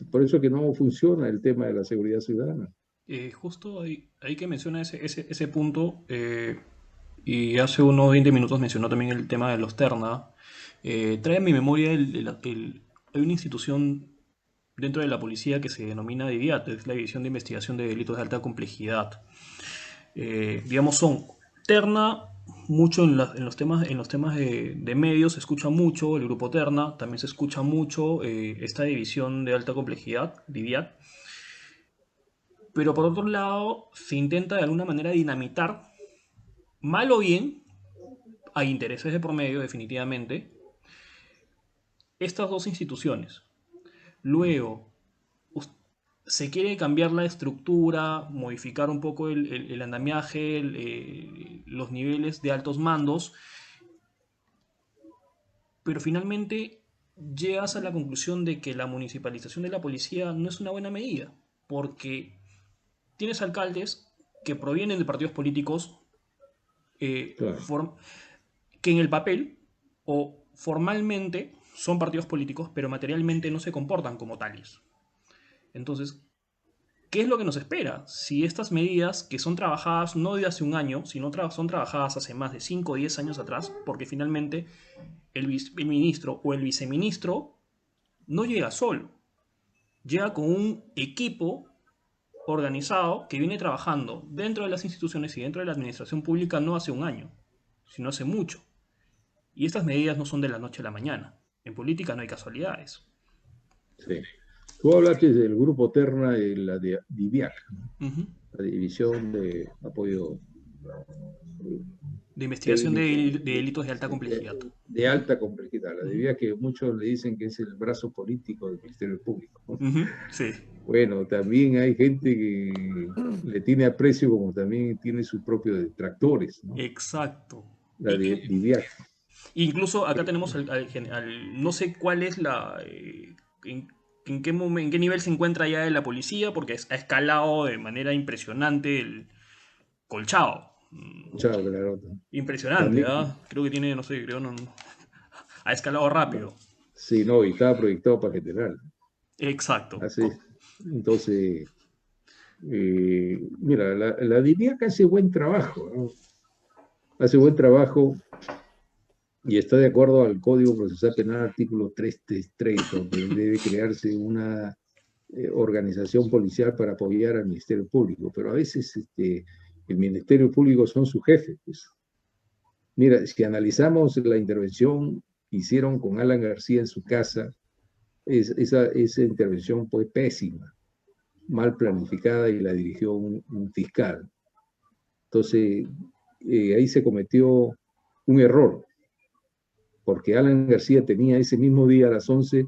[SPEAKER 2] Por eso que no funciona el tema de la seguridad ciudadana.
[SPEAKER 3] Justo ahí que menciona ese punto, y hace unos 20 minutos mencionó también el tema de los Terna, trae a mi memoria hay una institución dentro de la policía que se denomina DIVIAT, es la División de Investigación de Delitos de Alta Complejidad. Digamos, son Terna, mucho en los temas de medios se escucha mucho el grupo Terna, también se escucha mucho esta división de alta complejidad, DIVIAT, pero por otro lado se intenta de alguna manera dinamitar, mal o bien, hay intereses de por medio definitivamente, estas dos instituciones. Luego, se quiere cambiar la estructura, modificar un poco el andamiaje, los niveles de altos mandos, pero finalmente llegas a la conclusión de que la municipalización de la policía no es una buena medida, porque tienes alcaldes que provienen de partidos políticos
[SPEAKER 2] Claro.
[SPEAKER 3] que en el papel o formalmente son partidos políticos, pero materialmente no se comportan como tales. Entonces, ¿qué es lo que nos espera? Si estas medidas que son trabajadas no de hace un año, sino son trabajadas hace más de 5 o 10 años atrás, porque finalmente el ministro o el viceministro no llega solo, llega con un equipo organizado que viene trabajando dentro de las instituciones y dentro de la administración pública no hace un año, sino hace mucho. Y estas medidas no son de la noche a la mañana. En política no hay casualidades.
[SPEAKER 2] Sí. Tú hablaste del grupo Terna y la de DIVIAC, la División de Apoyo
[SPEAKER 3] de Investigación de Delitos de Alta Complejidad.
[SPEAKER 2] De alta complejidad. La DIVIAC, que muchos le dicen que es el brazo político del Ministerio Público, ¿no?
[SPEAKER 3] Sí.
[SPEAKER 2] Bueno, también hay gente que le tiene aprecio, como también tiene sus propios detractores, ¿no?
[SPEAKER 3] Exacto.
[SPEAKER 2] La de DIVIAC.
[SPEAKER 3] Incluso acá tenemos no sé cuál es en qué nivel se encuentra ya la policía, porque ha escalado de manera impresionante el Colchado.
[SPEAKER 2] Chao, claro.
[SPEAKER 3] Impresionante,
[SPEAKER 2] También,
[SPEAKER 3] ¿verdad? Creo que tiene, no sé, ha escalado rápido.
[SPEAKER 2] Sí, no, y estaba proyectado para general.
[SPEAKER 3] Exacto.
[SPEAKER 2] Así, entonces, mira, la DIVIAC hace buen trabajo, ¿no? Hace buen trabajo y está de acuerdo al Código Procesal Penal, artículo 333, donde debe crearse una organización policial para apoyar al Ministerio Público, pero a veces el Ministerio Público son sus jefes. Pues. Mira, si analizamos la intervención que hicieron con Alan García en su casa, esa intervención fue pésima, mal planificada y la dirigió un fiscal. Entonces, ahí se cometió un error, porque Alan García tenía ese mismo día a las 11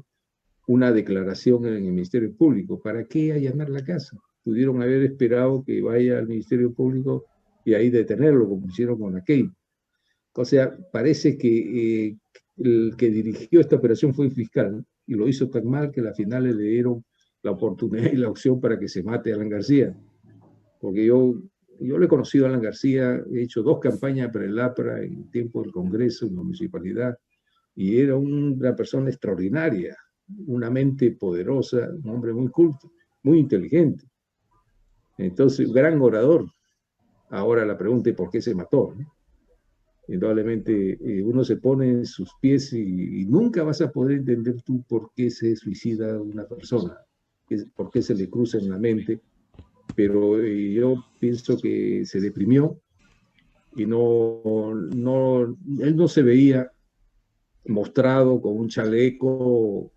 [SPEAKER 2] una declaración en el Ministerio Público. ¿Para qué allanar la casa? Pudieron haber esperado que vaya al Ministerio Público y ahí detenerlo, como hicieron con aquel. O sea, parece que el que dirigió esta operación fue el fiscal y lo hizo tan mal que a la final le dieron la oportunidad y la opción para que se mate a Alan García. Porque yo lo he conocido a Alan García, he hecho 2 campañas para el APRA en el tiempo del Congreso, en la municipalidad, y era una persona extraordinaria, una mente poderosa, un hombre muy culto, muy inteligente. Entonces, gran orador. Ahora la pregunta es ¿por qué se mató? ¿No? Indudablemente uno se pone en sus pies y nunca vas a poder entender tú por qué se suicida una persona, por qué se le cruza en la mente, pero yo pienso que se deprimió y él no se veía mostrado con un chaleco,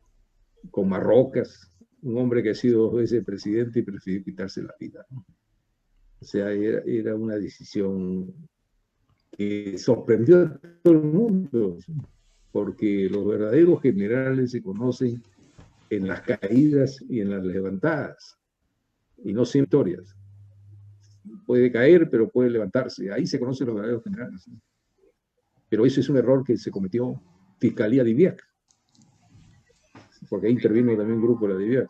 [SPEAKER 2] con marrocas, un hombre que ha sido 2 veces presidente y prefirió quitarse la vida. ¿No? O sea, era una decisión que sorprendió a todo el mundo, porque los verdaderos generales se conocen en las caídas y en las levantadas, y no siempre historias. Puede caer, pero puede levantarse. Ahí se conocen los verdaderos generales. Pero eso es un error que se cometió Fiscalía de DIVIAC, porque ahí intervino también un grupo de la DIVIAC.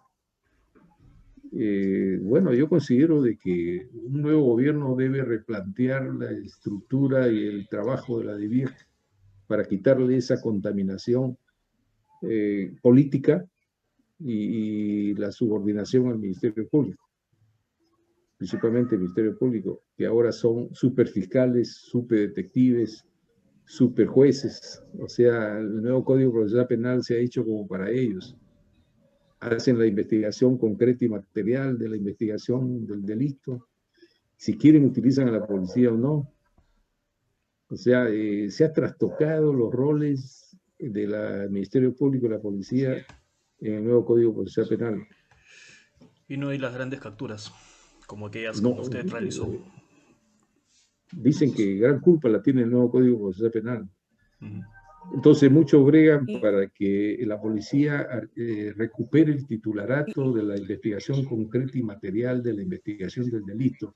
[SPEAKER 2] Bueno, yo considero de que un nuevo gobierno debe replantear la estructura y el trabajo de la DIVIAC para quitarle esa contaminación política y la subordinación al Ministerio Público, principalmente el Ministerio Público, que ahora son superfiscales, superdetectives, superjueces. O sea, el nuevo Código Procesal Penal se ha hecho como para ellos. Hacen la investigación concreta y material de la investigación del delito. Si quieren, utilizan a la policía o no. O sea, se ha trastocado los roles del Ministerio Público y la policía en el nuevo Código Procesal Penal.
[SPEAKER 3] Y no hay las grandes capturas, como aquellas que usted realizó.
[SPEAKER 2] Dicen que gran culpa la tiene el nuevo Código Procesal Penal. Entonces muchos bregan para que la policía recupere el titularato de la investigación concreta y material de la investigación del delito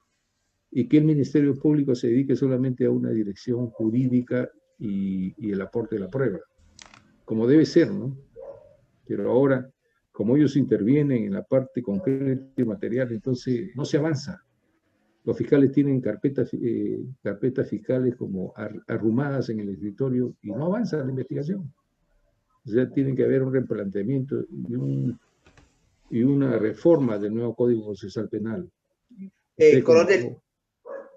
[SPEAKER 2] y que el Ministerio Público se dedique solamente a una dirección jurídica y el aporte de la prueba, como debe ser, ¿no? Pero ahora, como ellos intervienen en la parte concreta y material, entonces no se avanza. Los fiscales tienen carpetas fiscales como arrumadas en el escritorio y no avanza la investigación. O sea, tiene que haber un replanteamiento y una reforma del nuevo Código Procesal Penal.
[SPEAKER 1] Coronel,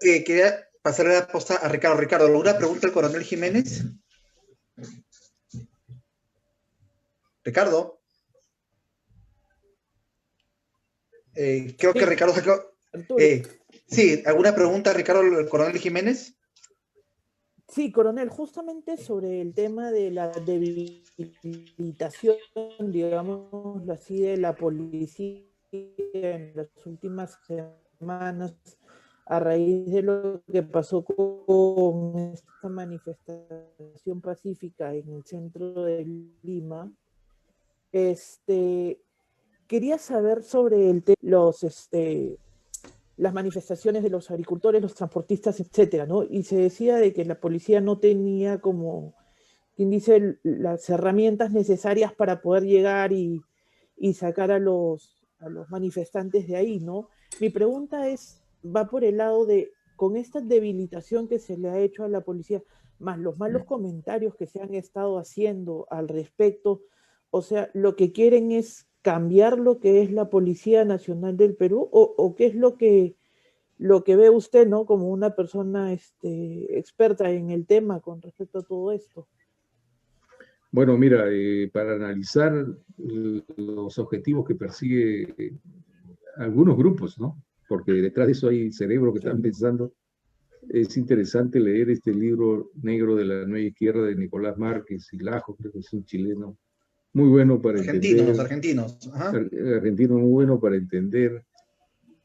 [SPEAKER 1] quería pasarle la posta a Ricardo. Ricardo, ¿alguna pregunta al coronel Jiménez? Ricardo. Creo que Ricardo sacó. Sí, ¿alguna pregunta, Ricardo, al coronel Jiménez?
[SPEAKER 4] Sí, coronel, justamente sobre el tema de la debilitación, digámoslo así, de la policía en las últimas semanas, a raíz de lo que pasó con esta manifestación pacífica en el centro de Lima, quería saber sobre las manifestaciones de los agricultores, los transportistas, etcétera, ¿no? Y se decía de que la policía no tenía como, quien dice, las herramientas necesarias para poder llegar y sacar a los manifestantes de ahí, ¿no? Mi pregunta va por el lado de, con esta debilitación que se le ha hecho a la policía, más los malos comentarios que se han estado haciendo al respecto, o sea, lo que quieren es cambiar lo que es la Policía Nacional del Perú, o qué es lo que ve usted, ¿no? Como una persona experta en el tema con respecto a todo esto.
[SPEAKER 2] Bueno, mira, para analizar los objetivos que persigue algunos grupos, ¿no? Porque detrás de eso hay cerebros que están pensando. Es interesante leer este libro negro de la nueva izquierda de Nicolás Márquez y Lajo, creo que es un chileno, muy bueno para
[SPEAKER 1] Argentinos,
[SPEAKER 2] entender,
[SPEAKER 1] argentinos. Ajá.
[SPEAKER 2] argentino muy bueno para entender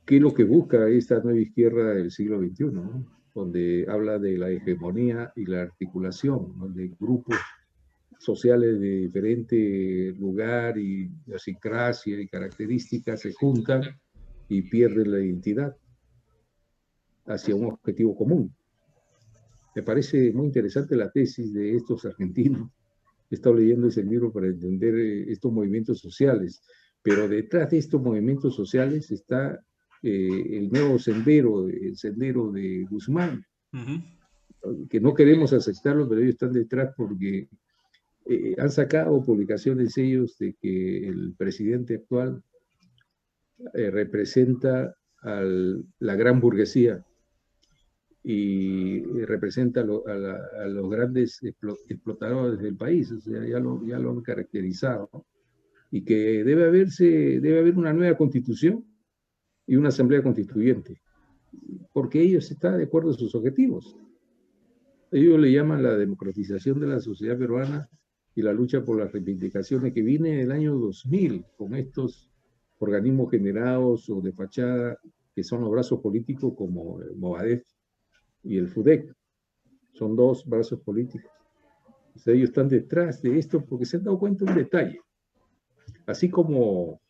[SPEAKER 2] qué es lo que busca esta nueva izquierda del siglo XXI, ¿no? Donde habla de la hegemonía y la articulación, ¿no? De grupos sociales de diferente lugar y idiosincrasia y características se juntan y pierden la identidad hacia un objetivo común. Me parece muy interesante la tesis de estos argentinos. He estado leyendo ese libro para entender estos movimientos sociales, pero detrás de estos movimientos sociales está el nuevo sendero, el sendero de Guzmán, que no queremos aceptarlo, pero ellos están detrás porque han sacado publicaciones ellos de que el presidente actual representa a la gran burguesía y representa a los grandes explotadores del país, o sea, ya lo han caracterizado, ¿no? Y que debe haber una nueva constitución y una asamblea constituyente, porque ellos están de acuerdo en sus objetivos. Ellos le llaman la democratización de la sociedad peruana y la lucha por las reivindicaciones que viene en el año 2000 con estos organismos generados o de fachada que son los brazos políticos como el Movadef y el FUDEC. Son dos brazos políticos. O sea, ellos están detrás de esto porque se han dado cuenta de un detalle. Así como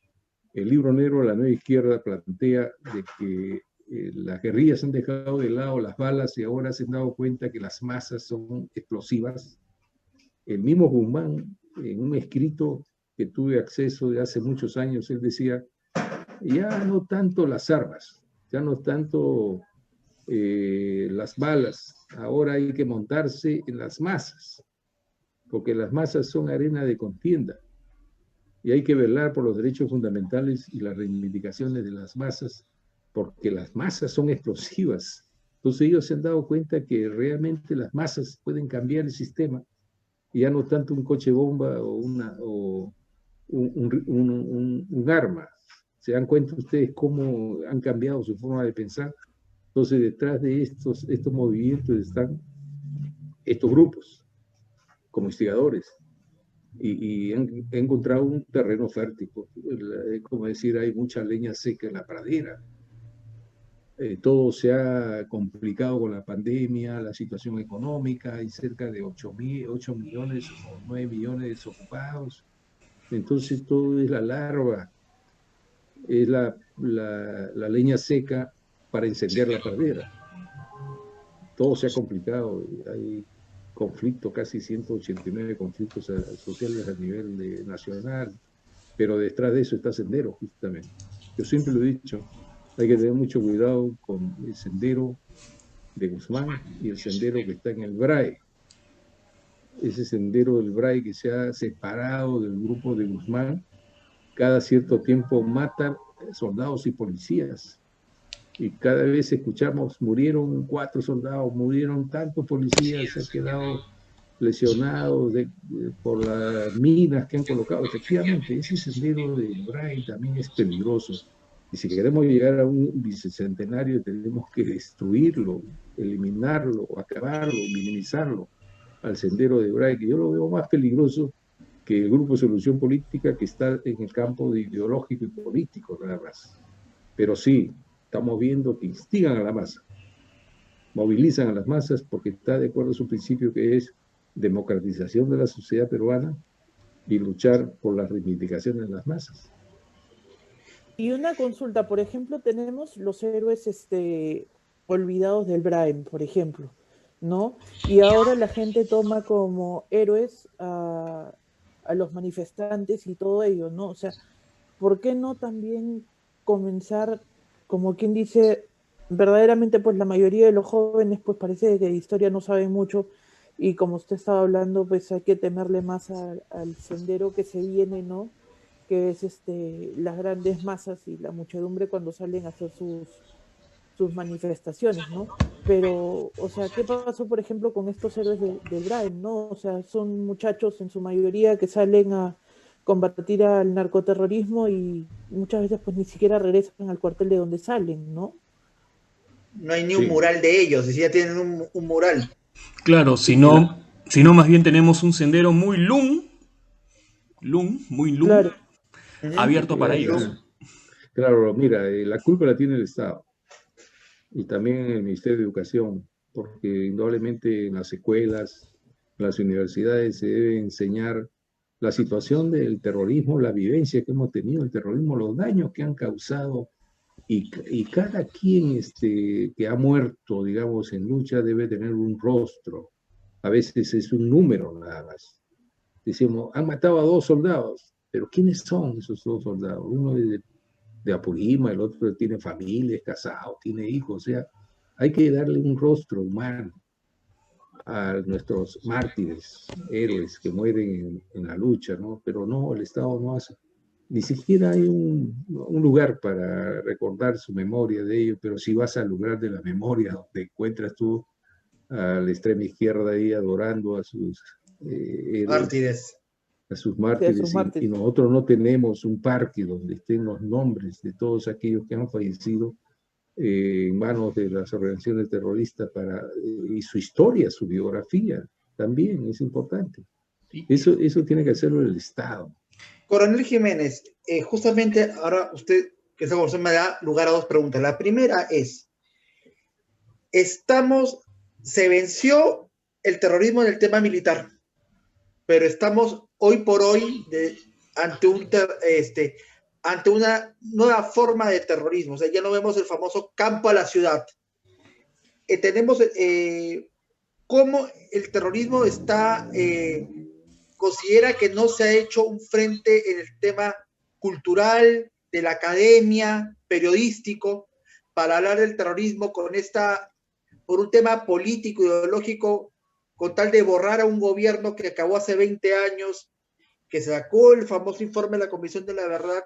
[SPEAKER 2] el libro negro de la nueva izquierda plantea de que las guerrillas han dejado de lado las balas y ahora se han dado cuenta que las masas son explosivas. El mismo Guzmán, en un escrito que tuve acceso de hace muchos años, él decía, ya no tanto las armas, ya no tanto las balas, ahora hay que montarse en las masas, porque las masas son arena de contienda y hay que velar por los derechos fundamentales y las reivindicaciones de las masas, porque las masas son explosivas. Entonces ellos se han dado cuenta que realmente las masas pueden cambiar el sistema y ya no tanto un coche bomba o un arma. ¿Se dan cuenta ustedes cómo han cambiado su forma de pensar? Entonces detrás de estos movimientos están estos grupos como instigadores y han encontrado un terreno fértil. Como decir, hay mucha leña seca en la pradera. Todo se ha complicado con la pandemia, la situación económica, hay cerca de 8 millones o 9 millones desocupados. Entonces todo es la larva, es la leña seca para encender la pradera. Todo se ha complicado, hay conflictos, casi 189 conflictos sociales a nivel nacional, pero detrás de eso está Sendero, justamente. Yo siempre lo he dicho, hay que tener mucho cuidado con el sendero de Guzmán y el sendero que está en el BRAE. Ese sendero del BRAE que se ha separado del grupo de Guzmán, cada cierto tiempo mata soldados y policías. Y cada vez escuchamos, murieron 4 soldados, murieron tantos policías, se han quedado lesionados por las minas que han colocado. Efectivamente, ese sendero de Bray también es peligroso. Y si queremos llegar a un bicentenario, tenemos que destruirlo, eliminarlo, acabarlo, minimizarlo al sendero de Bray, que yo lo veo más peligroso que el grupo de solución política que está en el campo de ideológico y político, nada más. Pero sí, estamos viendo que instigan a la masa, movilizan a las masas porque está de acuerdo a su principio que es democratización de la sociedad peruana y luchar por las reivindicaciones de las masas.
[SPEAKER 4] Y una consulta, por ejemplo, tenemos los héroes olvidados del Brain, por ejemplo, ¿no? Y ahora la gente toma como héroes a los manifestantes y todo ello, ¿no? O sea, ¿por qué no también comenzar, como quien dice, verdaderamente pues la mayoría de los jóvenes pues parece que de historia no saben mucho y como usted estaba hablando pues hay que temerle más al sendero que se viene, ¿no? Que es las grandes masas y la muchedumbre cuando salen a hacer sus manifestaciones, ¿no? Pero, o sea, ¿qué pasó, por ejemplo, con estos héroes del Drive, ¿no? O sea, son muchachos en su mayoría que salen a combatir al narcoterrorismo y muchas veces pues ni siquiera regresan al cuartel de donde salen, ¿no?
[SPEAKER 1] No hay ni un mural de ellos, si ya tienen un mural.
[SPEAKER 3] Claro, si no más bien tenemos un sendero muy
[SPEAKER 4] Claro.
[SPEAKER 3] abierto para ellos.
[SPEAKER 2] Claro, mira, la culpa la tiene el Estado y también el Ministerio de Educación, porque indudablemente en las escuelas, en las universidades se debe enseñar la situación del terrorismo, la vivencia que hemos tenido, el terrorismo, los daños que han causado y cada quien que ha muerto, digamos, en lucha debe tener un rostro. A veces es un número nada más. Decimos, han matado a 2 soldados, pero ¿quiénes son esos 2 soldados? Uno es de Apurímac, el otro tiene familia, es casado, tiene hijos, o sea, hay que darle un rostro humano a nuestros mártires, héroes que mueren en la lucha, ¿no? Pero no, el Estado no hace. Ni siquiera hay un lugar para recordar su memoria de ellos, pero si vas al lugar de la memoria, donde encuentras tú a la extrema izquierda ahí adorando a sus
[SPEAKER 1] mártires.
[SPEAKER 2] A sus mártires, y nosotros no tenemos un parque donde estén los nombres de todos aquellos que han fallecido en manos de las organizaciones terroristas y su historia, su biografía, también es importante. Eso tiene que hacerlo el Estado.
[SPEAKER 1] Coronel Jiménez, justamente ahora usted, que esa conversación me da lugar a 2 preguntas. La primera es, se venció el terrorismo en el tema militar, pero estamos hoy por hoy ante una nueva forma de terrorismo. O sea, ya no vemos el famoso campo a la ciudad. Tenemos cómo el terrorismo considera que no se ha hecho un frente en el tema cultural, de la academia, periodístico, para hablar del terrorismo por un tema político, ideológico, con tal de borrar a un gobierno que acabó hace 20 años, que sacó el famoso informe de la Comisión de la Verdad,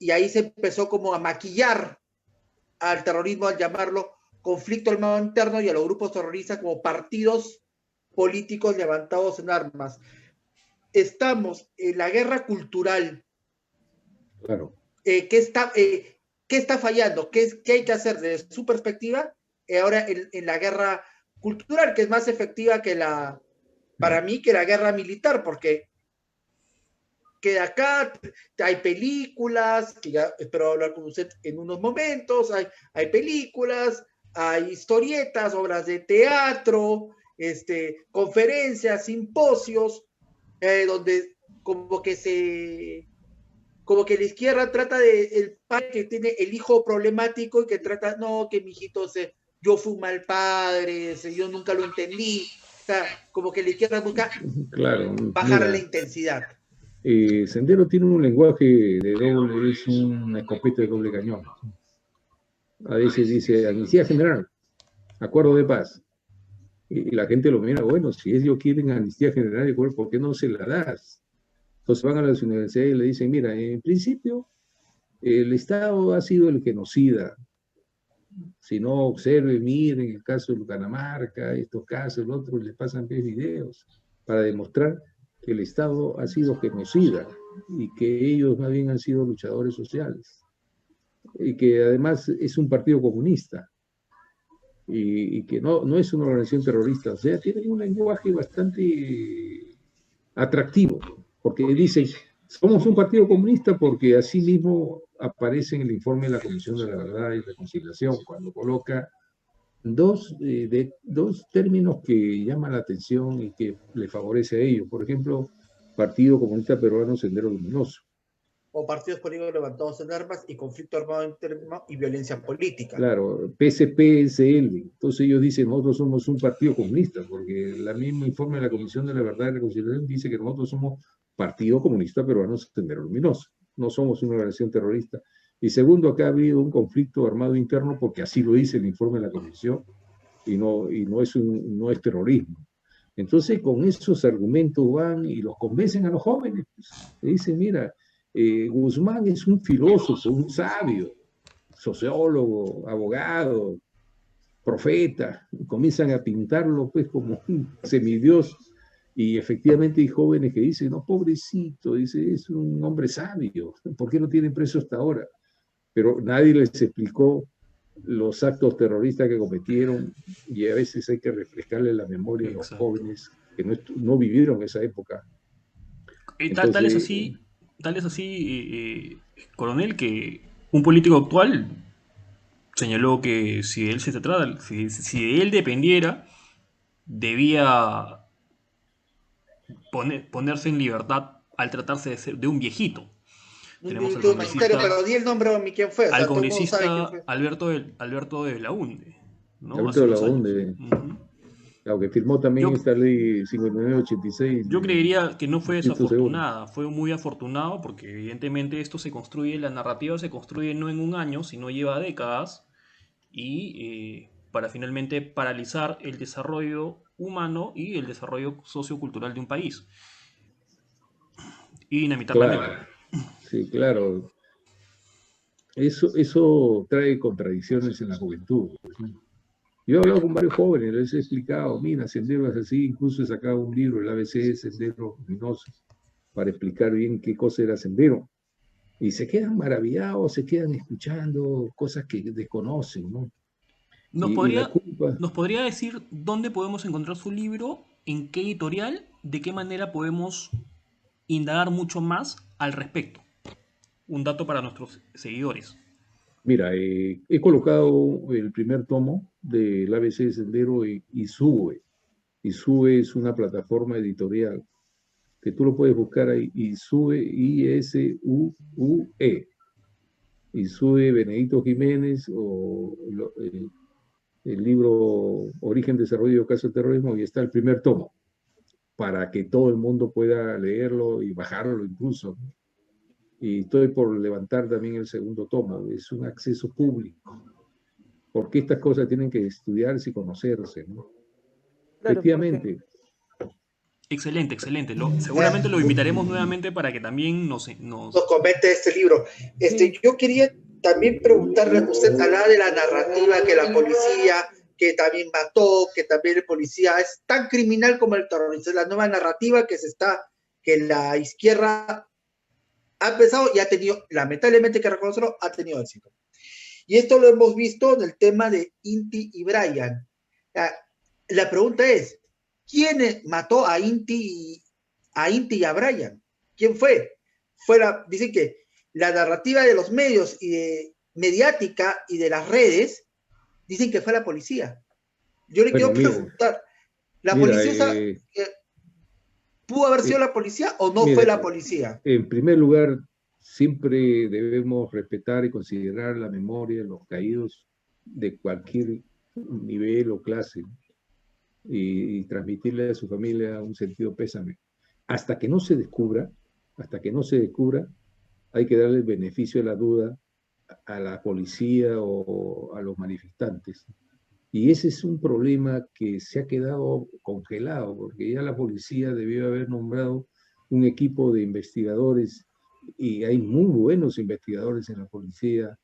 [SPEAKER 1] y ahí se empezó como a maquillar al terrorismo, al llamarlo conflicto armado interno, y a los grupos terroristas como partidos políticos levantados en armas. Estamos en la guerra cultural.
[SPEAKER 2] Claro.
[SPEAKER 1] ¿Qué está fallando? ¿Qué hay que hacer desde su perspectiva ahora en la guerra cultural, que es más efectiva para mí, que la guerra militar? Porque que acá hay películas, que ya espero hablar con usted en unos momentos, hay películas, hay historietas, obras de teatro, conferencias, simposios, donde como que la izquierda trata el padre que tiene el hijo problemático y que trata, no, que mi hijito yo fui un mal padre, yo nunca lo entendí. O sea, como que la izquierda busca bajar la intensidad.
[SPEAKER 2] Sendero tiene un lenguaje es una escopeta de doble cañón. A veces dice amnistía general, acuerdo de paz. Y la gente lo mira, bueno, si ellos quieren amnistía general, ¿por qué no se la das? Entonces van a las universidades y le dicen, mira, en principio el Estado ha sido el genocida. Si no, observe, miren el caso de Canamarca, estos casos, el otro, les pasan videos para demostrar que el Estado ha sido genocida y que ellos más bien han sido luchadores sociales y que además es un partido comunista y que no es una organización terrorista. O sea, tienen un lenguaje bastante atractivo, porque dicen, somos un partido comunista porque así mismo aparece en el informe de la Comisión de la Verdad y Reconciliación, cuando coloca dos términos que llaman la atención y que le favorece a ellos. Por ejemplo, Partido Comunista Peruano Sendero Luminoso.
[SPEAKER 1] O partidos políticos levantados en armas y conflicto armado interno y violencia política.
[SPEAKER 2] Claro, PSP-SL. Entonces ellos dicen, nosotros somos un partido comunista, porque el mismo informe de la Comisión de la Verdad y Reconciliación dice que nosotros somos Partido Comunista Peruano Sendero Luminoso. No somos una organización terrorista. Y segundo, acá ha habido un conflicto armado interno porque así lo dice el informe de la Comisión y no es terrorismo. Entonces, con esos argumentos van y los convencen a los jóvenes. Pues. Le dicen, mira, Guzmán es un filósofo, un sabio. sociólogo, abogado, profeta, comienzan a pintarlo pues como un semidios, y efectivamente hay jóvenes que dicen, no, pobrecito, dice, es un hombre sabio, ¿por qué no tienen preso hasta ahora? Pero nadie les explicó los actos terroristas que cometieron, y a veces hay que refrescarle la memoria a los jóvenes que no vivieron esa época.
[SPEAKER 3] Entonces, tal es así, coronel, que un político actual señaló que si de él se tratara, si de él dependiera, debía ponerse en libertad al tratarse de un viejito.
[SPEAKER 1] Tenemos al congresista, pero di el nombre a quién fue.
[SPEAKER 3] Al congresista Alberto de Belaúnde, ¿no?
[SPEAKER 2] Alberto de Belaúnde. Aunque firmó también esta ley 5986.
[SPEAKER 3] Yo creería que no fue desafortunada, fue muy afortunado, porque evidentemente esto se construye, la narrativa se construye no en un año, sino lleva décadas, y para finalmente paralizar el desarrollo humano y el desarrollo sociocultural de un país. Y dinamitar la mente.
[SPEAKER 2] Sí, claro. Eso trae contradicciones en la juventud. Yo he hablado con varios jóvenes, les he explicado, mira, Sendero es así, incluso he sacado un libro, el ABC, Sendero Luminoso, para explicar bien qué cosa era Sendero. Y se quedan maravillados, se quedan escuchando cosas que desconocen, ¿no?
[SPEAKER 3] ¿Nos podría decir dónde podemos encontrar su libro, en qué editorial, de qué manera podemos indagar mucho más al respecto? Un dato para nuestros seguidores.
[SPEAKER 2] Mira, he colocado el primer tomo del ABC de Sendero en ISUE. ISUE es una plataforma editorial que tú lo puedes buscar ahí, ISUE, I-S-U-U-E. ISUE Benedicto Jiménez, o el libro Origen, Desarrollo y Ocaso del Terrorismo, y está el primer tomo, para que todo el mundo pueda leerlo y bajarlo incluso. Y estoy por levantar también el segundo tomo, es un acceso público, porque estas cosas tienen que estudiarse y conocerse, ¿no? Claro, efectivamente.
[SPEAKER 3] Excelente. Seguramente lo invitaremos nuevamente para que también nos
[SPEAKER 1] comente este libro. Yo quería también preguntarle a usted, hablaba de la narrativa que la policía, que también mató, que también el policía es tan criminal como el terrorista. Es la nueva narrativa que la izquierda ha empezado y ha tenido, lamentablemente que reconocerlo, ha tenido éxito. Y esto lo hemos visto en el tema de Inti y Brian. La pregunta es, ¿quién mató a Inti y a Brian? ¿Quién fue? Dicen que la narrativa de los medios y de mediática y de las redes dicen que fue la policía. Yo le quiero preguntar, ¿la policía pudo haber sido la policía o no fue la policía?
[SPEAKER 2] En primer lugar, siempre debemos respetar y considerar la memoria de los caídos de cualquier nivel o clase, y transmitirle a su familia un sentido pésame. Hasta que no se descubra, hay que darle el beneficio de la duda a la policía o a los manifestantes. Y ese es un problema que se ha quedado congelado, porque ya la policía debió haber nombrado un equipo de investigadores, y hay muy buenos investigadores en la policía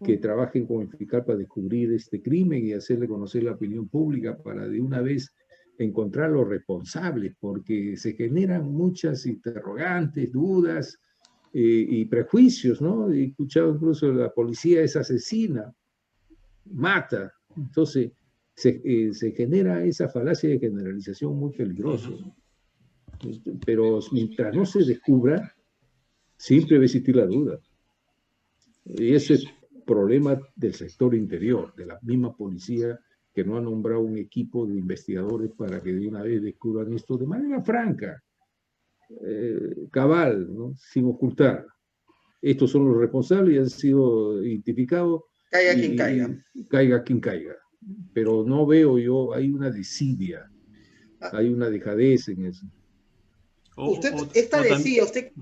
[SPEAKER 2] que trabajen con eficacia para descubrir este crimen y hacerle conocer la opinión pública para de una vez encontrar los responsables, porque se generan muchas interrogantes, dudas y prejuicios, ¿no? He escuchado incluso la policía es asesina, mata. Entonces, se genera esa falacia de generalización muy peligrosa. Pero mientras no se descubra, siempre va a existir la duda. Y ese es el problema del sector interior, de la misma policía, que no ha nombrado un equipo de investigadores para que de una vez descubran esto de manera franca, cabal, ¿no? Sin ocultar. Estos son los responsables y han sido identificados.
[SPEAKER 1] Caiga quien caiga.
[SPEAKER 2] Caiga quien caiga. Pero no veo yo, hay una desidia, hay una dejadez en eso.
[SPEAKER 1] ¿Usted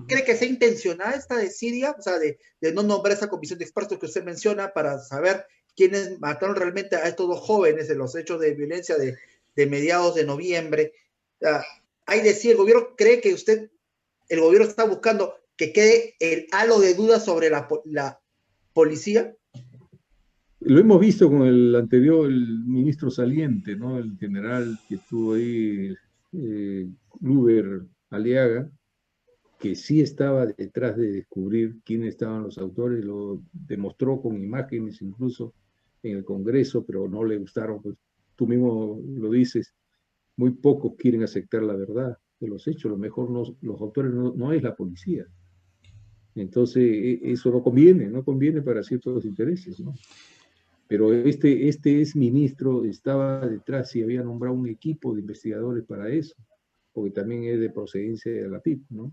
[SPEAKER 1] cree que sea intencionada esta desidia? O sea, de no nombrar esa comisión de expertos que usted menciona para saber quiénes mataron realmente a estos dos jóvenes en los hechos de violencia de mediados de noviembre. Hay decir, ¿el gobierno cree que el gobierno está buscando que quede el halo de duda sobre la policía?
[SPEAKER 2] Lo hemos visto con el anterior, el ministro saliente, ¿no? El general que estuvo ahí, Luber Aliaga, que sí estaba detrás de descubrir quiénes estaban los autores, lo demostró con imágenes incluso en el Congreso, pero no le gustaron, pues tú mismo lo dices, muy pocos quieren aceptar la verdad de los hechos, lo mejor no, los autores no es la policía. Entonces, eso no conviene para ciertos intereses, ¿no? Pero este ex ministro estaba detrás y había nombrado un equipo de investigadores para eso, porque también es de procedencia de la PIP, ¿no?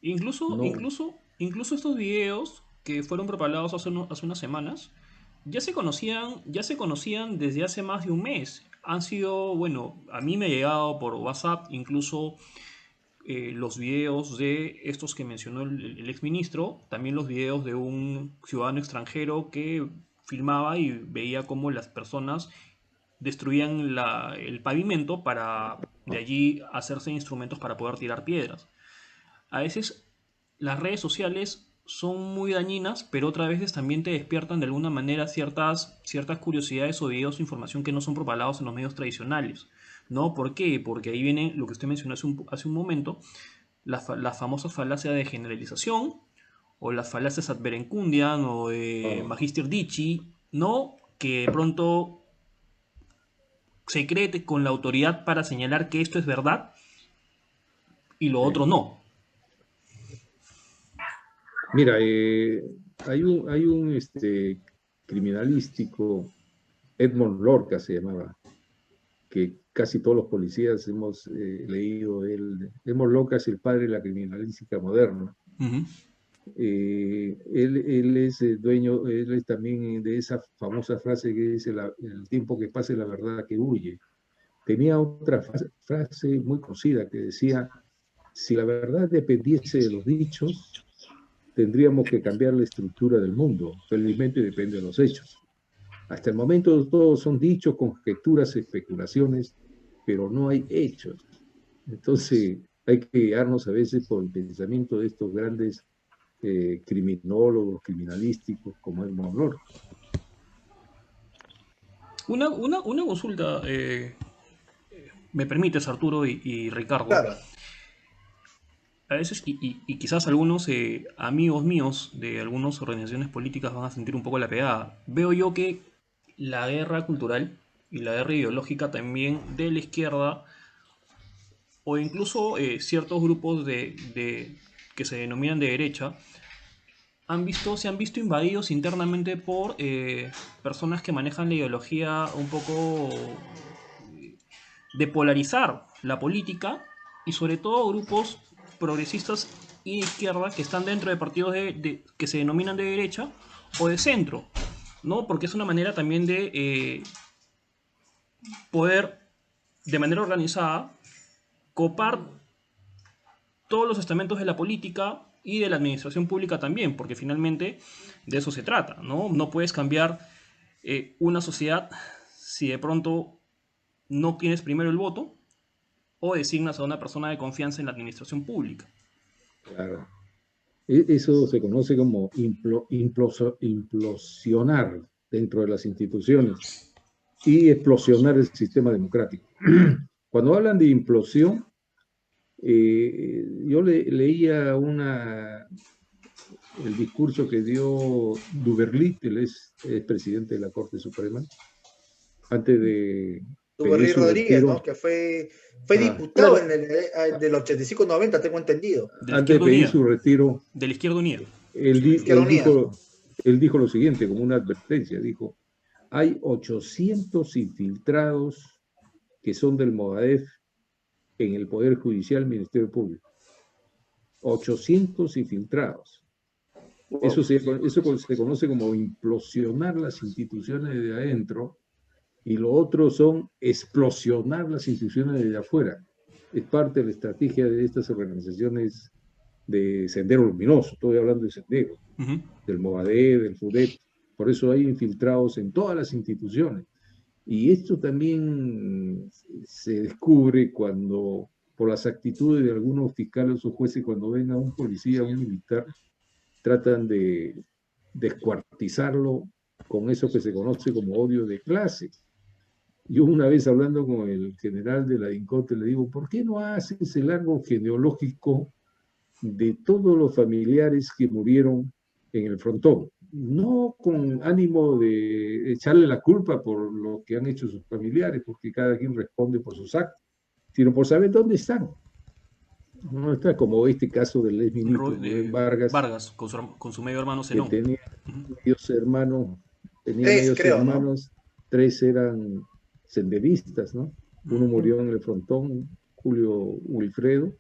[SPEAKER 3] Incluso,
[SPEAKER 2] No,
[SPEAKER 3] incluso, incluso estos videos que fueron propagados hace unas semanas, ya se conocían desde hace más de un mes. Han sido, bueno, a mí me ha llegado por WhatsApp incluso los videos de estos que mencionó el exministro, también los videos de un ciudadano extranjero que filmaba y veía cómo las personas destruían el pavimento para de allí hacerse instrumentos para poder tirar piedras. A veces las redes sociales son muy dañinas, pero otras veces también te despiertan de alguna manera ciertas curiosidades o videos o información que no son propagados en los medios tradicionales. ¿No? ¿Por qué? Porque ahí viene lo que usted mencionó hace un momento, la famosa falacia de generalización o las falacias ad verecundiam o de
[SPEAKER 2] ah,
[SPEAKER 3] magister dici, ¿no? Que de pronto se cree con la autoridad para señalar que esto es verdad y lo
[SPEAKER 2] sí.
[SPEAKER 3] otro no.
[SPEAKER 2] Mira, hay un criminalístico, Edmond Lorca se llamaba, que casi todos los policías hemos leído de él. Edmond Lorca es el padre de la criminalística moderna.
[SPEAKER 3] Ujú.
[SPEAKER 2] Él es dueño, él es también de esa famosa frase que dice, el tiempo que pase la verdad que huye. Tenía otra frase muy conocida que decía, si la verdad dependiese de los dichos, tendríamos que cambiar la estructura del mundo. Felizmente depende de los hechos. Hasta el momento todos son dichos, conjeturas, especulaciones, pero no hay hechos. Entonces hay que guiarnos a veces por el pensamiento de estos grandes criminólogos, criminalísticos, como el Monlor.
[SPEAKER 3] Una consulta, me permites, Arturo y Ricardo.
[SPEAKER 1] Claro.
[SPEAKER 3] A veces, y quizás algunos amigos míos de algunas organizaciones políticas van a sentir un poco la pegada. Veo yo que la guerra cultural y la guerra ideológica también de la izquierda, o incluso ciertos grupos que se denominan de derecha, se han visto invadidos internamente por personas que manejan la ideología un poco de polarizar la política y sobre todo grupos progresistas y de izquierda que están dentro de partidos que se denominan de derecha o de centro, ¿no? Porque es una manera también de poder, de manera organizada, copar todos los estamentos de la política y de la administración pública también, porque finalmente de eso se trata, ¿no? No puedes cambiar una sociedad si de pronto no tienes primero el voto o designas a una persona de confianza en la administración pública.
[SPEAKER 2] Claro. Eso se conoce como implosionar dentro de las instituciones y explosionar el sistema democrático. Cuando hablan de implosión, yo leía el discurso que dio Duberlit, el ex presidente de la Corte Suprema, antes de pedir
[SPEAKER 1] Duberry
[SPEAKER 2] su
[SPEAKER 1] Rodríguez,
[SPEAKER 2] retiro.
[SPEAKER 1] ¿no? Que fue
[SPEAKER 2] Ah,
[SPEAKER 1] diputado en del 85-90, tengo entendido.
[SPEAKER 3] De la
[SPEAKER 2] antes de
[SPEAKER 3] izquierda
[SPEAKER 2] pedir
[SPEAKER 3] unida.
[SPEAKER 2] su retiro,
[SPEAKER 3] De la izquierda unida.
[SPEAKER 2] él,
[SPEAKER 1] Izquierda Unida.
[SPEAKER 2] él dijo lo siguiente, como una advertencia, dijo, hay 800 infiltrados que son del Movadef en el Poder Judicial, Ministerio Público. 800 infiltrados.
[SPEAKER 1] Wow.
[SPEAKER 2] Eso se conoce como implosionar las instituciones de adentro y lo otro son explosionar las instituciones de afuera. Es parte de la estrategia de estas organizaciones de Sendero Luminoso, estoy hablando de Sendero,
[SPEAKER 3] Uh-huh.
[SPEAKER 2] del Movadef, del FUDEP, por eso hay infiltrados en todas las instituciones. Y esto también se descubre cuando, por las actitudes de algunos fiscales o jueces, cuando ven a un policía o un militar, tratan de descuartizarlo con eso que se conoce como odio de clase. Yo una vez hablando con el general de la DINCOTE le digo, ¿por qué no haces el árbol genealógico de todos los familiares que murieron en el frontón? No con ánimo de echarle la culpa por lo que han hecho sus familiares, porque cada quien responde por sus actos, sino por saber dónde están. No está como este caso del exministro Rubén Vargas,
[SPEAKER 3] Vargas con su medio hermano Zenón.
[SPEAKER 2] Que tenía medios hermanos,
[SPEAKER 1] creo, ¿no?
[SPEAKER 2] Tres eran senderistas, ¿no? Uno murió en el frontón, Julio Wilfredo,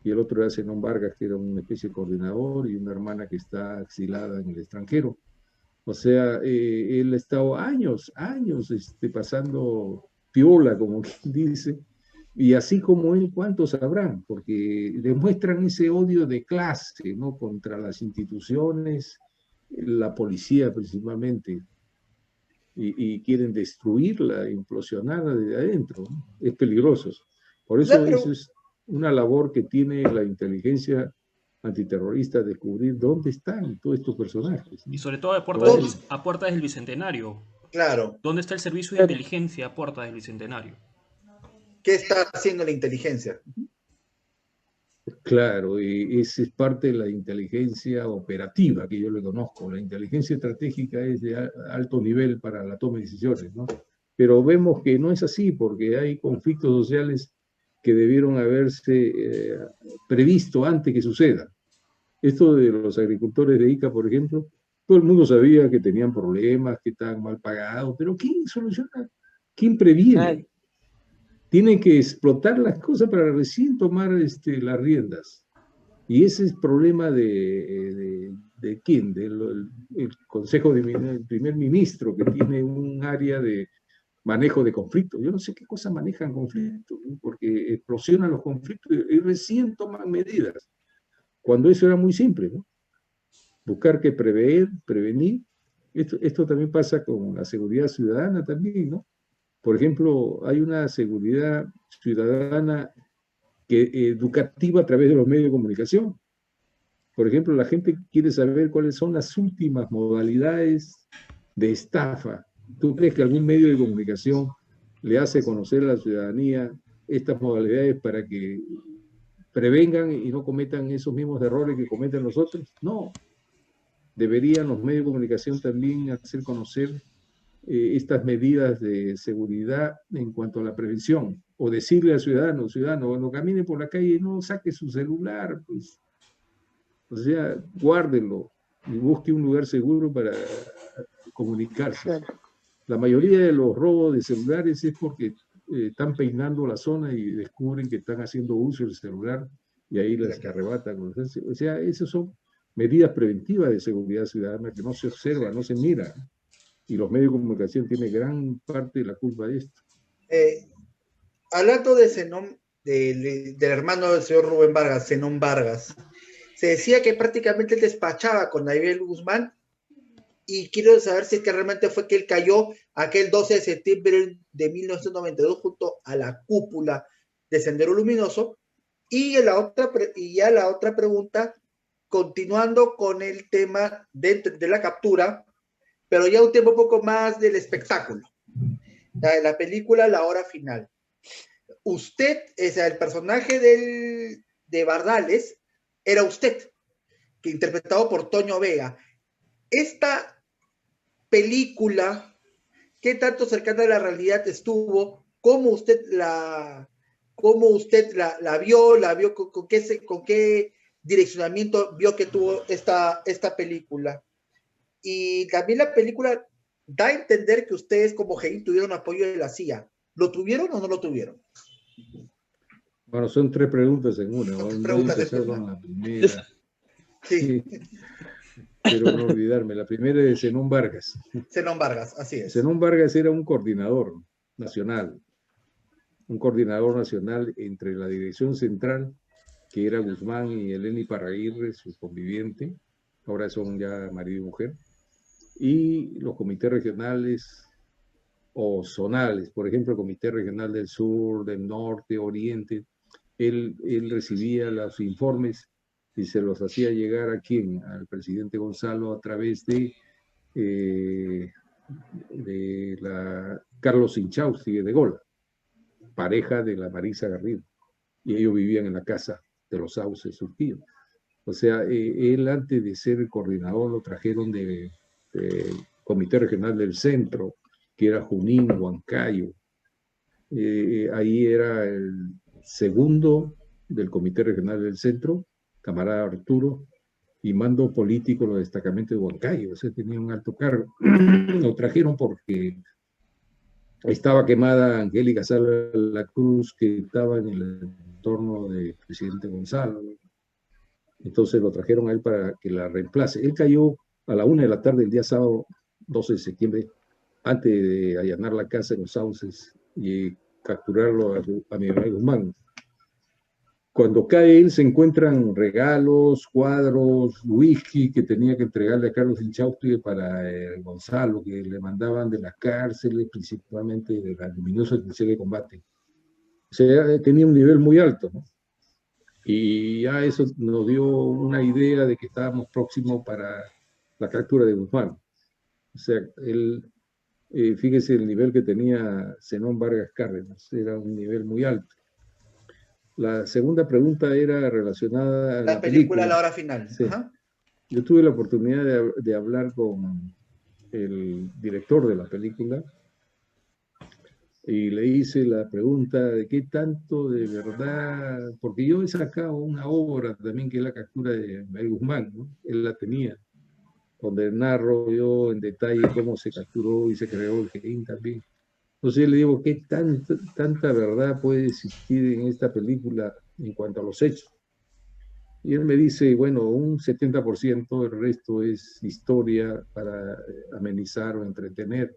[SPEAKER 2] y el otro era Zenón Vargas, que era una especie de coordinador, y una hermana que está exilada en el extranjero. O sea, él ha estado años pasando piola, como quien dice, y así como él, ¿cuántos habrán? Porque demuestran ese odio de clase, ¿no? Contra las instituciones, la policía principalmente, y quieren destruirla, implosionarla desde adentro, ¿no? Es peligroso. Por eso eso es una labor que tiene la inteligencia antiterrorista, descubrir dónde están todos estos personajes, ¿no?
[SPEAKER 3] Y sobre todo a puertas del Bicentenario.
[SPEAKER 1] Claro.
[SPEAKER 3] ¿Dónde está el servicio de inteligencia a puertas del Bicentenario?
[SPEAKER 1] ¿Qué está haciendo la inteligencia?
[SPEAKER 2] Claro, y esa es parte de la inteligencia operativa que yo le conozco. La inteligencia estratégica es de alto nivel para la toma de decisiones, ¿no? Pero vemos que no es así, porque hay conflictos sociales que debieron haberse previsto antes que suceda. Esto de los agricultores de Ica, por ejemplo, todo el mundo sabía que tenían problemas, que estaban mal pagados, pero ¿quién soluciona? ¿Quién previene? Tienen que explotar las cosas para recién tomar las riendas. Y ese es el problema de quién, del Consejo del Primer Ministro, que tiene un área de manejo de conflictos. Yo no sé qué cosa manejan conflictos, ¿no? Porque explosionan los conflictos y recién toman medidas, cuando eso era muy simple, ¿no? Buscar que prevenir. Esto también pasa con la seguridad ciudadana también, ¿no? Por ejemplo, hay una seguridad ciudadana educativa a través de los medios de comunicación. Por ejemplo, la gente quiere saber cuáles son las últimas modalidades de estafa. ¿Tú crees que algún medio de comunicación le hace conocer a la ciudadanía estas modalidades para que prevengan y no cometan esos mismos errores que cometen los otros? No. Deberían los medios de comunicación también hacer conocer estas medidas de seguridad en cuanto a la prevención, o decirle al ciudadano, cuando camine por la calle no saque su celular, pues, o sea, guárdenlo y busque un lugar seguro para comunicarse. La mayoría de los robos de celulares es porque están peinando la zona y descubren que están haciendo uso del celular y ahí les arrebatan. O sea, esas son medidas preventivas de seguridad ciudadana que no se observan, no se miran. Y los medios de comunicación tienen gran parte de la culpa de esto.
[SPEAKER 1] Hablando de Zenón, del hermano del señor Rubén Vargas, Zenón Vargas, se decía que prácticamente él despachaba con Nayib Guzmán, y quiero saber si es que realmente fue que él cayó aquel 12 de septiembre de 1992 junto a la cúpula de Sendero Luminoso. Y ya la otra pregunta, continuando con el tema de la captura, pero ya un tema un poco más del espectáculo. La película La Hora Final. Usted, o sea, el personaje de Bardales, era usted, que interpretado por Toño Vega. Esta película, ¿qué tanto cercana a la realidad estuvo? ¿Cómo usted la vio? ¿Con qué direccionamiento vio que tuvo esta película? Y también la película da a entender que ustedes como GEIN tuvieron apoyo de la CIA. ¿Lo tuvieron o no lo tuvieron?
[SPEAKER 2] Bueno, son tres preguntas en una. Voy a empezar con la primera. Sí. Pero no olvidarme, la primera es Zenón Vargas.
[SPEAKER 1] Zenón Vargas, así es.
[SPEAKER 2] Zenón Vargas era un coordinador nacional entre la dirección central, que era Guzmán y Eleni Parraguirre, su conviviente, ahora son ya marido y mujer, y los comités regionales o zonales, por ejemplo, el Comité Regional del Sur, del Norte, Oriente. Él recibía los informes y se los hacía llegar a quién, al presidente Gonzalo, a través de de la Carlos Inchausti de Gola, pareja de la Marisa Garrido, y ellos vivían en la casa de los Sauces, su tío. O sea, él antes de ser coordinador lo trajeron de Comité Regional del Centro, que era Junín, Huancayo. Ahí era el segundo del Comité Regional del Centro, camarada Arturo, y mando político en los destacamentos de Huancayo. O sea, tenía un alto cargo. Lo trajeron porque estaba quemada Angélica Sala La Cruz, que estaba en el entorno del presidente Gonzalo. Entonces lo trajeron a él para que la reemplace. Él cayó a la 1 de la tarde el día sábado 12 de septiembre, antes de allanar la casa en los Sauces y capturarlo a Miguel Guzmán. Cuando cae él se encuentran regalos, cuadros, whisky que tenía que entregarle a Carlos Inchausti para Gonzalo, que le mandaban de las cárceles, principalmente de la luminosa especial de combate. O sea, tenía un nivel muy alto, ¿no? Y ya eso nos dio una idea de que estábamos próximos para la captura de Guzmán. O sea, él, fíjese el nivel que tenía Zenón Vargas Cárdenas, era un nivel muy alto. La segunda pregunta era relacionada a
[SPEAKER 1] la película La Hora Final.
[SPEAKER 2] Sí. Yo tuve la oportunidad de hablar con el director de la película y le hice la pregunta de qué tanto de verdad, porque yo he sacado una obra también que es la captura de Miguel Guzmán, ¿no? Él la tenía, donde narro yo en detalle cómo se capturó y se creó el GEIN también. Entonces le digo, ¿qué tanta verdad puede existir en esta película en cuanto a los hechos? Y él me dice, bueno, un 70%, el resto es historia para amenizar o entretener.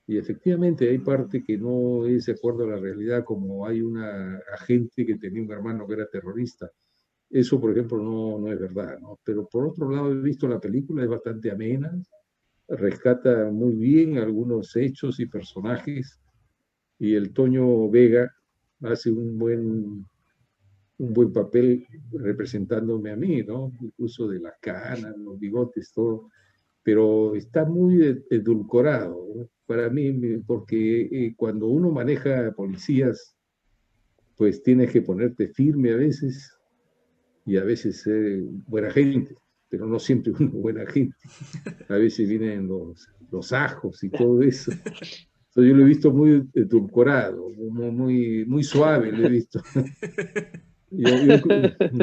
[SPEAKER 2] Y efectivamente hay parte que no es de acuerdo a la realidad, como hay una agente que tenía un hermano que era terrorista. Eso, por ejemplo, no es verdad, ¿no? Pero por otro lado, he visto la película, es bastante amena, rescata muy bien algunos hechos y personajes, y el Toño Vega hace un buen papel representándome a mí, ¿no? Incluso de las canas, los bigotes, todo, pero está muy edulcorado, ¿no? Para mí, porque cuando uno maneja policías, pues tienes que ponerte firme a veces y a veces ser buena gente, pero no siempre uno buena gente. A veces vienen los ajos y todo eso. Entonces yo lo he visto muy edulcorado, muy suave, lo he visto. Yo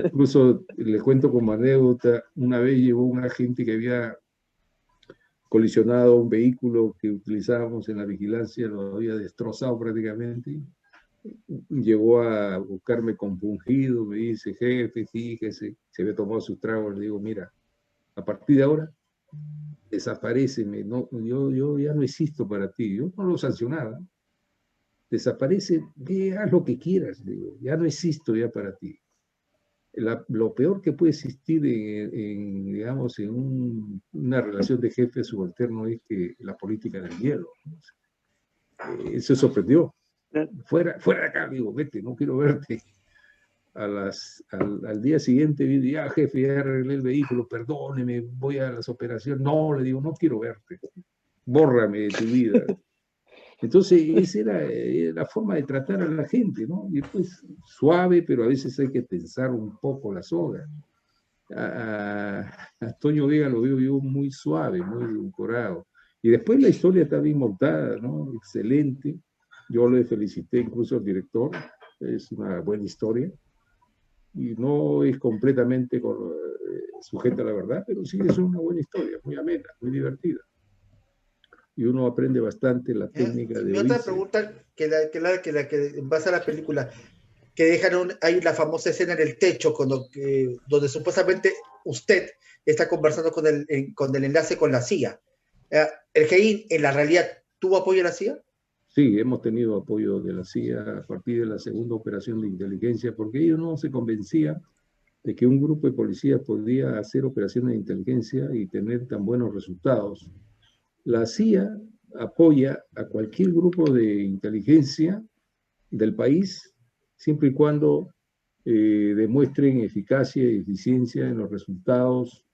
[SPEAKER 2] incluso le cuento como anécdota, una vez llevó un agente que había colisionado un vehículo que utilizábamos en la vigilancia, lo había destrozado prácticamente. Llegó a buscarme compungido, me dice, jefe, fíjese, se había tomado sus tragos, le digo, mira, a partir de ahora, desaparéceme, no, yo ya no existo para ti, yo no lo sancionaba, desaparece, ve, haz lo que quieras, digo, ya no existo ya para ti. Lo peor que puede existir digamos, en una relación de jefe subalterno es que la política del hielo. Se sorprendió. Fuera de acá, digo, vete, no quiero verte. Al día siguiente, ya jefe, ya arreglé el vehículo, perdóneme, voy a las operaciones. No, le digo, no quiero verte. Bórrame de tu vida. Entonces, esa era la forma de tratar a la gente, ¿no? Y pues suave, pero a veces hay que tensar un poco la soga. A Toño Vega lo veo yo muy suave, muy edulcorado. Y después la historia está bien montada, ¿no? Excelente. Yo le felicité incluso al director, es una buena historia. Y no es completamente sujeta a la verdad, pero sí es una buena historia, muy amena, muy divertida. Y uno aprende bastante la técnica de
[SPEAKER 1] otra pregunta que basa la película, que dejan hay la famosa escena en el techo donde supuestamente usted está conversando con el enlace con la CIA. ¿El GEIN en la realidad tuvo apoyo de la CIA?
[SPEAKER 2] Sí, hemos tenido apoyo de la CIA a partir de la segunda operación de inteligencia, porque ellos no se convencían de que un grupo de policías podía hacer operaciones de inteligencia y tener tan buenos resultados. La CIA apoya a cualquier grupo de inteligencia del país, siempre y cuando demuestren eficacia y eficiencia en los resultados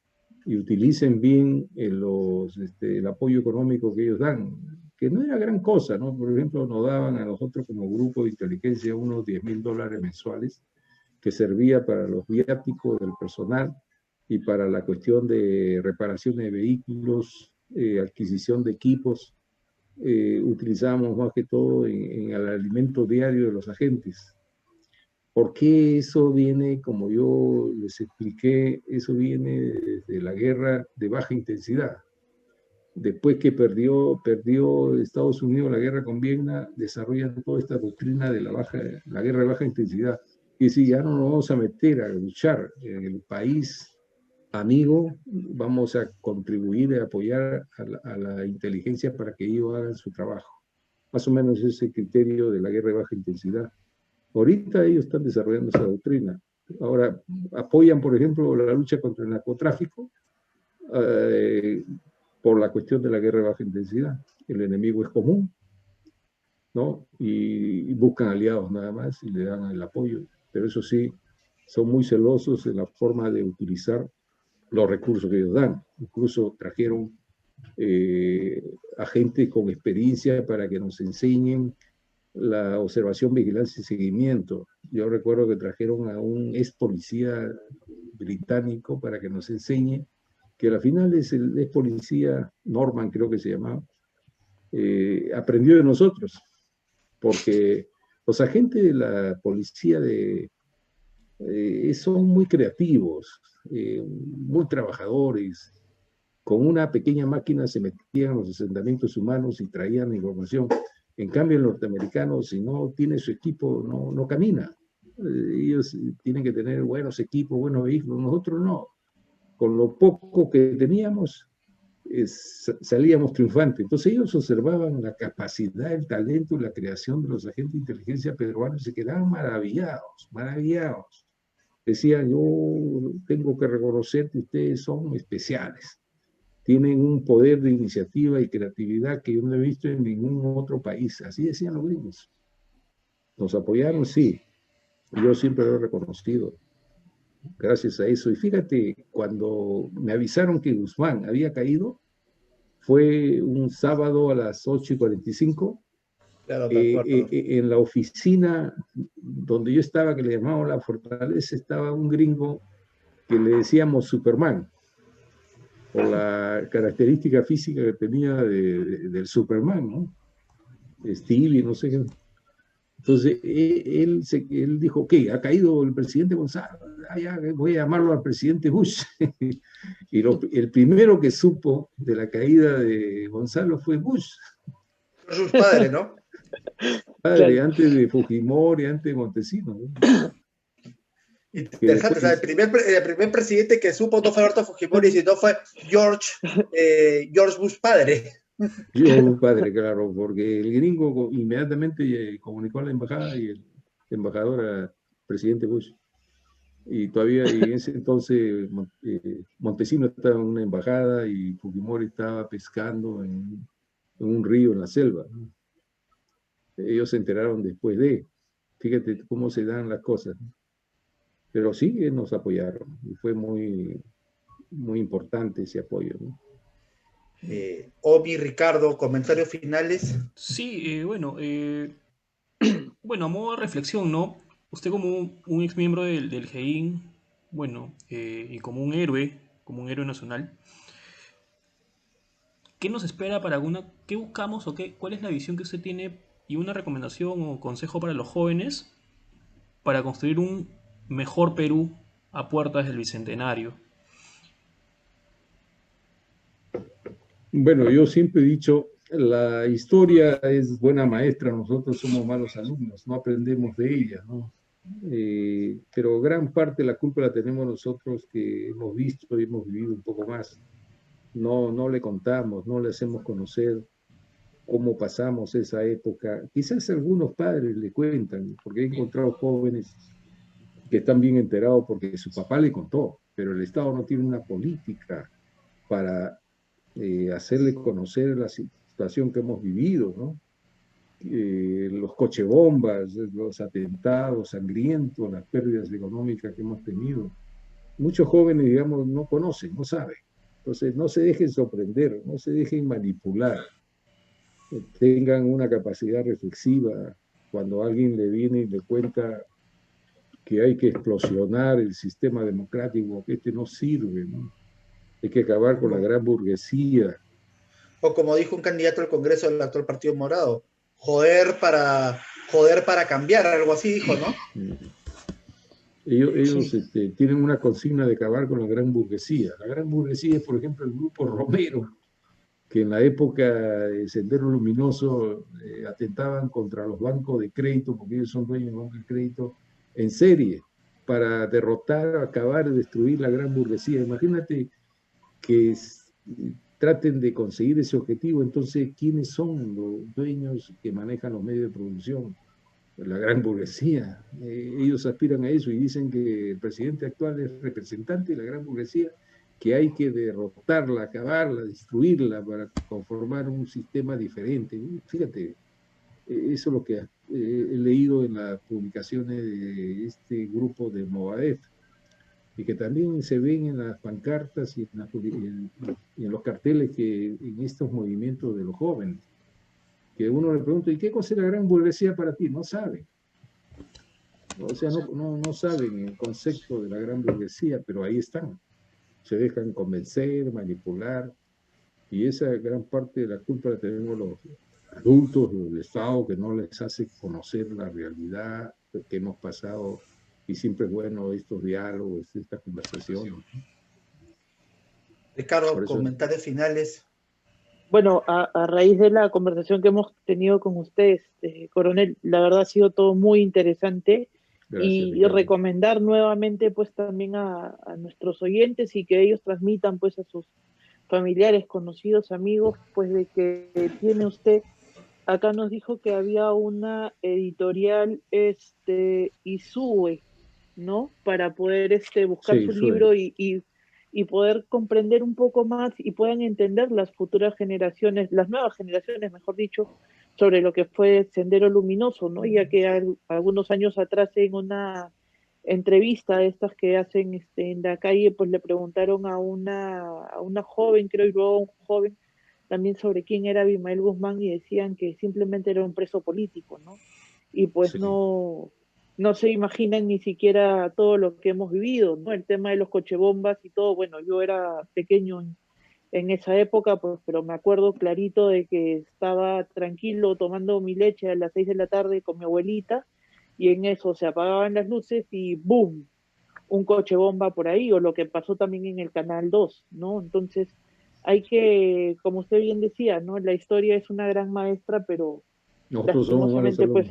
[SPEAKER 2] y utilicen bien el apoyo económico que ellos dan, que no era gran cosa, ¿no? Por ejemplo, nos daban a nosotros como grupo de inteligencia unos $10.000 mensuales, que servía para los viáticos del personal y para la cuestión de reparación de vehículos, adquisición de equipos. Utilizábamos más que todo en el alimento diario de los agentes. ¿Por qué eso viene, como yo les expliqué, eso viene desde la guerra de baja intensidad? Después que perdió Estados Unidos la guerra con Vietnam, desarrollan toda esta doctrina de la guerra de baja intensidad. Y si ya no nos vamos a meter a luchar en el país amigo, vamos a contribuir y apoyar a la inteligencia para que ellos hagan su trabajo. Más o menos ese es el criterio de la guerra de baja intensidad. Ahorita ellos están desarrollando esa doctrina. Ahora, apoyan, por ejemplo, la lucha contra el narcotráfico por la cuestión de la guerra de baja intensidad. El enemigo es común, ¿no? Y buscan aliados nada más y le dan el apoyo. Pero eso sí, son muy celosos en la forma de utilizar los recursos que ellos dan. Incluso trajeron a gente con experiencia para que nos enseñen la observación, vigilancia y seguimiento. Yo recuerdo que trajeron a un ex policía británico para que nos enseñe, que al final es el ex policía Norman, creo que se llamaba, aprendió de nosotros, porque los agentes de la policía son muy creativos, muy trabajadores. Con una pequeña máquina se metían en los asentamientos humanos y traían información. En cambio, el norteamericano, si no tiene su equipo, no camina. Ellos tienen que tener buenos equipos, buenos vehículos. Nosotros no. Con lo poco que teníamos, salíamos triunfantes. Entonces ellos observaban la capacidad, el talento y la creación de los agentes de inteligencia peruanos y se quedaban maravillados, maravillados. Decían, yo tengo que reconocer que ustedes son especiales. Tienen un poder de iniciativa y creatividad que yo no he visto en ningún otro país. Así decían los gringos. Nos apoyaron, sí. Yo siempre lo he reconocido. Gracias a eso. Y fíjate, cuando me avisaron que Guzmán había caído, fue un sábado a las 8:45.
[SPEAKER 1] Claro,
[SPEAKER 2] en la oficina donde yo estaba, que le llamaban La Fortaleza, estaba un gringo que le decíamos Superman, por la característica física que tenía del Superman, ¿no? Stevie, no sé qué. Entonces, él dijo, ¿qué? ¿Ha caído el presidente Gonzalo? Ya, voy a llamarlo al presidente Bush. Y el primero que supo de la caída de Gonzalo fue Bush.
[SPEAKER 1] Sus padres, ¿no?
[SPEAKER 2] Padre, claro. Antes de Fujimori, antes de Montesinos, ¿no?
[SPEAKER 1] Interesante, después, o sea, el primer presidente que supo no fue Alberto Fujimori, sino fue George Bush padre.
[SPEAKER 2] George Bush padre, claro, porque el gringo inmediatamente comunicó a la embajada y el embajador al presidente Bush. Y todavía en ese entonces Montesinos estaba en una embajada y Fujimori estaba pescando en un río en la selva, ¿no? Ellos se enteraron después fíjate cómo se dan las cosas, ¿no? Pero sí nos apoyaron y fue muy, muy importante ese apoyo, ¿no?
[SPEAKER 1] Obi, Ricardo, ¿comentarios finales?
[SPEAKER 3] Sí, bueno, a modo de reflexión, ¿no? Usted como un ex miembro del GEIN, bueno, y como un héroe nacional, ¿qué nos espera qué buscamos o cuál es la visión que usted tiene y una recomendación o consejo para los jóvenes para construir un mejor Perú a puertas del Bicentenario?
[SPEAKER 2] Bueno, yo siempre he dicho, la historia es buena maestra, nosotros somos malos alumnos, no aprendemos de ella, ¿no? Pero gran parte de la culpa la tenemos nosotros que hemos visto y hemos vivido un poco más. No le contamos, no le hacemos conocer cómo pasamos esa época. Quizás algunos padres le cuentan, porque he encontrado jóvenes que están bien enterados porque su papá le contó, pero el Estado no tiene una política para hacerle conocer la situación que hemos vivido, ¿no? Los cochebombas, los atentados sangrientos, las pérdidas económicas que hemos tenido. Muchos jóvenes, digamos, no conocen, no saben. Entonces, no se dejen sorprender, no se dejen manipular, tengan una capacidad reflexiva. Cuando alguien le viene y le cuenta que hay que explosionar el sistema democrático, que este no sirve, ¿no? Hay que acabar con la gran burguesía.
[SPEAKER 1] O como dijo un candidato al Congreso del actual Partido Morado, joder para cambiar, algo así dijo, ¿no?
[SPEAKER 2] Ellos sí. Tienen una consigna de acabar con la gran burguesía. La gran burguesía es, por ejemplo, el grupo Romero, que en la época de Sendero Luminoso atentaban contra los bancos de crédito, porque ellos son dueños de bancos de crédito, en serie, para derrotar, acabar, destruir la gran burguesía. Imagínate que traten de conseguir ese objetivo. Entonces, ¿quiénes son los dueños que manejan los medios de producción? La gran burguesía. Ellos aspiran a eso y dicen que el presidente actual es representante de la gran burguesía, que hay que derrotarla, acabarla, destruirla para conformar un sistema diferente. Fíjate, eso es lo que he leído en las publicaciones de este grupo de Movadef, y que también se ven en las pancartas y en los carteles que en estos movimientos de los jóvenes, que uno le pregunta, ¿y qué cosa es la gran burguesía para ti? No saben. O sea, no saben el concepto de la gran burguesía, pero ahí están. Se dejan convencer, manipular, y esa gran parte de la culpa la tenemos los adultos del Estado, que no les hace conocer la realidad que hemos pasado, y siempre es bueno estos diálogos, estas conversaciones.
[SPEAKER 1] Ricardo, comentarios finales.
[SPEAKER 4] Bueno, a raíz de la conversación que hemos tenido con ustedes, coronel, la verdad ha sido todo muy interesante. Gracias, y recomendar nuevamente pues también a nuestros oyentes y que ellos transmitan pues a sus familiares, conocidos, amigos, pues de que tiene usted, acá nos dijo que había una editorial ISUE, ¿no? Para poder buscar su libro y poder comprender un poco más y puedan entender las futuras generaciones, las nuevas generaciones, mejor dicho, sobre lo que fue Sendero Luminoso, ¿no? Ya que algunos años atrás en una entrevista de estas que hacen en la calle, pues le preguntaron a una joven, creo, y luego a un joven también sobre quién era Abimael Guzmán y decían que simplemente era un preso político, ¿no? Y pues sí. No se imaginan ni siquiera todo lo que hemos vivido, ¿no? El tema de los cochebombas y todo, bueno, yo era pequeño en esa época, pues, pero me acuerdo clarito de que estaba tranquilo tomando mi leche a las 6 de la tarde con mi abuelita y en eso se apagaban las luces y ¡boom! Un coche bomba por ahí, o lo que pasó también en el Canal 2, ¿no? Entonces hay que, como usted bien decía, ¿no? La historia es una gran maestra, pero
[SPEAKER 2] nosotros lastimosamente,
[SPEAKER 4] pues,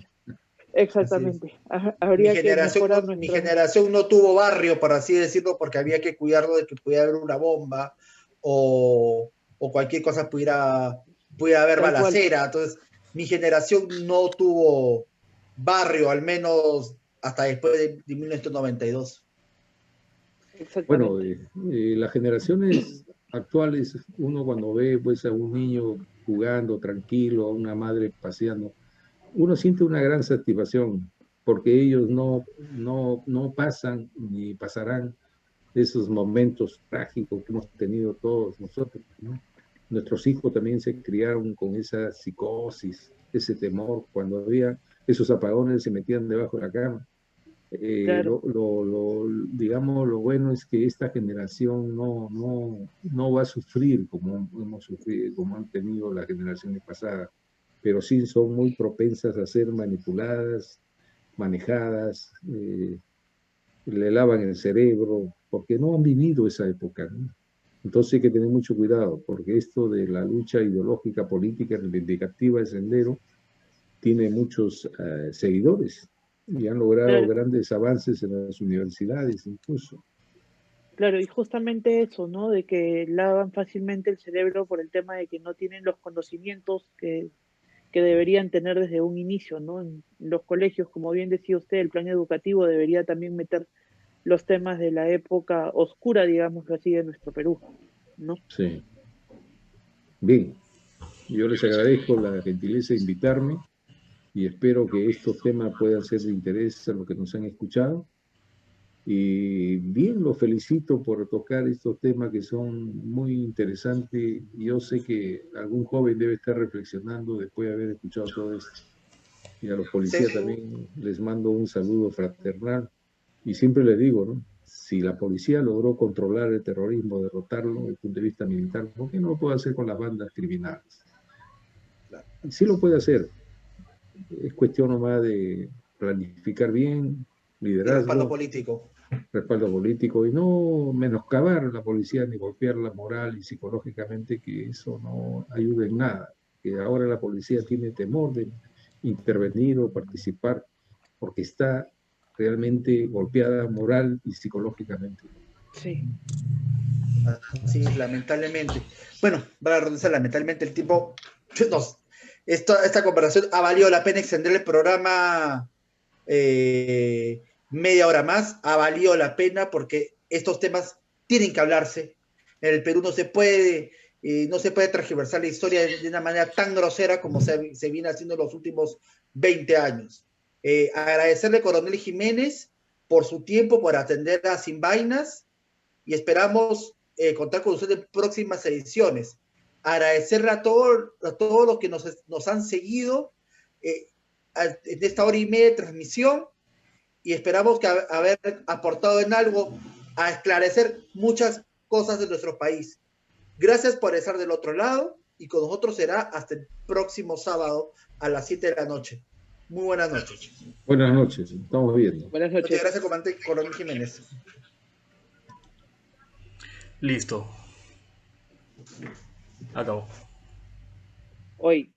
[SPEAKER 4] exactamente, habría que mejorar
[SPEAKER 1] mi generación no tuvo barrio, por así decirlo, porque había que cuidarlo de que pudiera haber una bomba o cualquier cosa pudiera haber balacera. Entonces, mi generación no tuvo barrio, al menos hasta después de 1992.
[SPEAKER 2] Bueno, las generaciones actuales, uno cuando ve pues a un niño jugando tranquilo, a una madre paseando, uno siente una gran satisfacción, porque ellos no pasan ni pasarán esos momentos trágicos que hemos tenido todos nosotros, ¿no? Nuestros hijos también se criaron con esa psicosis, ese temor. Cuando había esos apagones se metían debajo de la cama. Claro. Digamos, lo bueno es que esta generación no va a sufrir como hemos sufrido, como han tenido las generaciones pasadas, pero sí son muy propensas a ser manipuladas, manejadas, le lavan el cerebro, porque no han vivido esa época, ¿no? Entonces hay que tener mucho cuidado, porque esto de la lucha ideológica, política, reivindicativa de Sendero tiene muchos seguidores y han logrado grandes avances en las universidades incluso.
[SPEAKER 4] Claro, y justamente eso, ¿no? De que lavan fácilmente el cerebro por el tema de que no tienen los conocimientos que deberían tener desde un inicio, ¿no? En los colegios, como bien decía usted, el plan educativo debería también meter los temas de la época oscura, digamos así, de nuestro Perú, ¿no?
[SPEAKER 2] Sí. Bien, yo les agradezco la gentileza de invitarme y espero que estos temas puedan ser de interés a los que nos han escuchado. Y bien, lo felicito por tocar estos temas que son muy interesantes. Yo sé que algún joven debe estar reflexionando después de haber escuchado todo esto. Y a los policías
[SPEAKER 1] Sí,
[SPEAKER 2] también les mando un saludo fraternal. Y siempre les digo, ¿no? Si la policía logró controlar el terrorismo, derrotarlo desde el punto de vista militar, ¿por qué no lo puede hacer con las bandas criminales? Sí lo puede hacer. Es cuestión nomás de planificar bien,
[SPEAKER 1] y respaldo
[SPEAKER 2] liderazgo,
[SPEAKER 1] político.
[SPEAKER 2] respaldo político y no menoscabar a la policía ni golpearla moral y psicológicamente, que eso no ayuda en nada. Que ahora la policía tiene temor de intervenir o participar porque está realmente golpeada moral y psicológicamente.
[SPEAKER 4] Sí.
[SPEAKER 1] Así, lamentablemente. Bueno, para redundar, lamentablemente el tiempo esta conversación ha valido la pena extender el programa media hora más, ha valido la pena porque estos temas tienen que hablarse. En el Perú no se puede transversar la historia de una manera tan grosera como se viene haciendo en los últimos 20 años. Agradecerle a Coronel Jiménez por su tiempo, por atender a Sin Vainas y esperamos contar con usted en próximas ediciones. Agradecerle a todos los que nos han seguido en esta hora y media de transmisión y esperamos que haber aportado en algo a esclarecer muchas cosas de nuestro país. Gracias por estar del otro lado y con nosotros será hasta el próximo sábado a las 7 de la noche. Muy buenas noches.
[SPEAKER 2] Buenas noches, estamos viendo.
[SPEAKER 4] Buenas
[SPEAKER 1] Muchas
[SPEAKER 4] noches.
[SPEAKER 1] gracias, comandante Coronel Jiménez.
[SPEAKER 3] Listo. Acabó.
[SPEAKER 4] Hoy.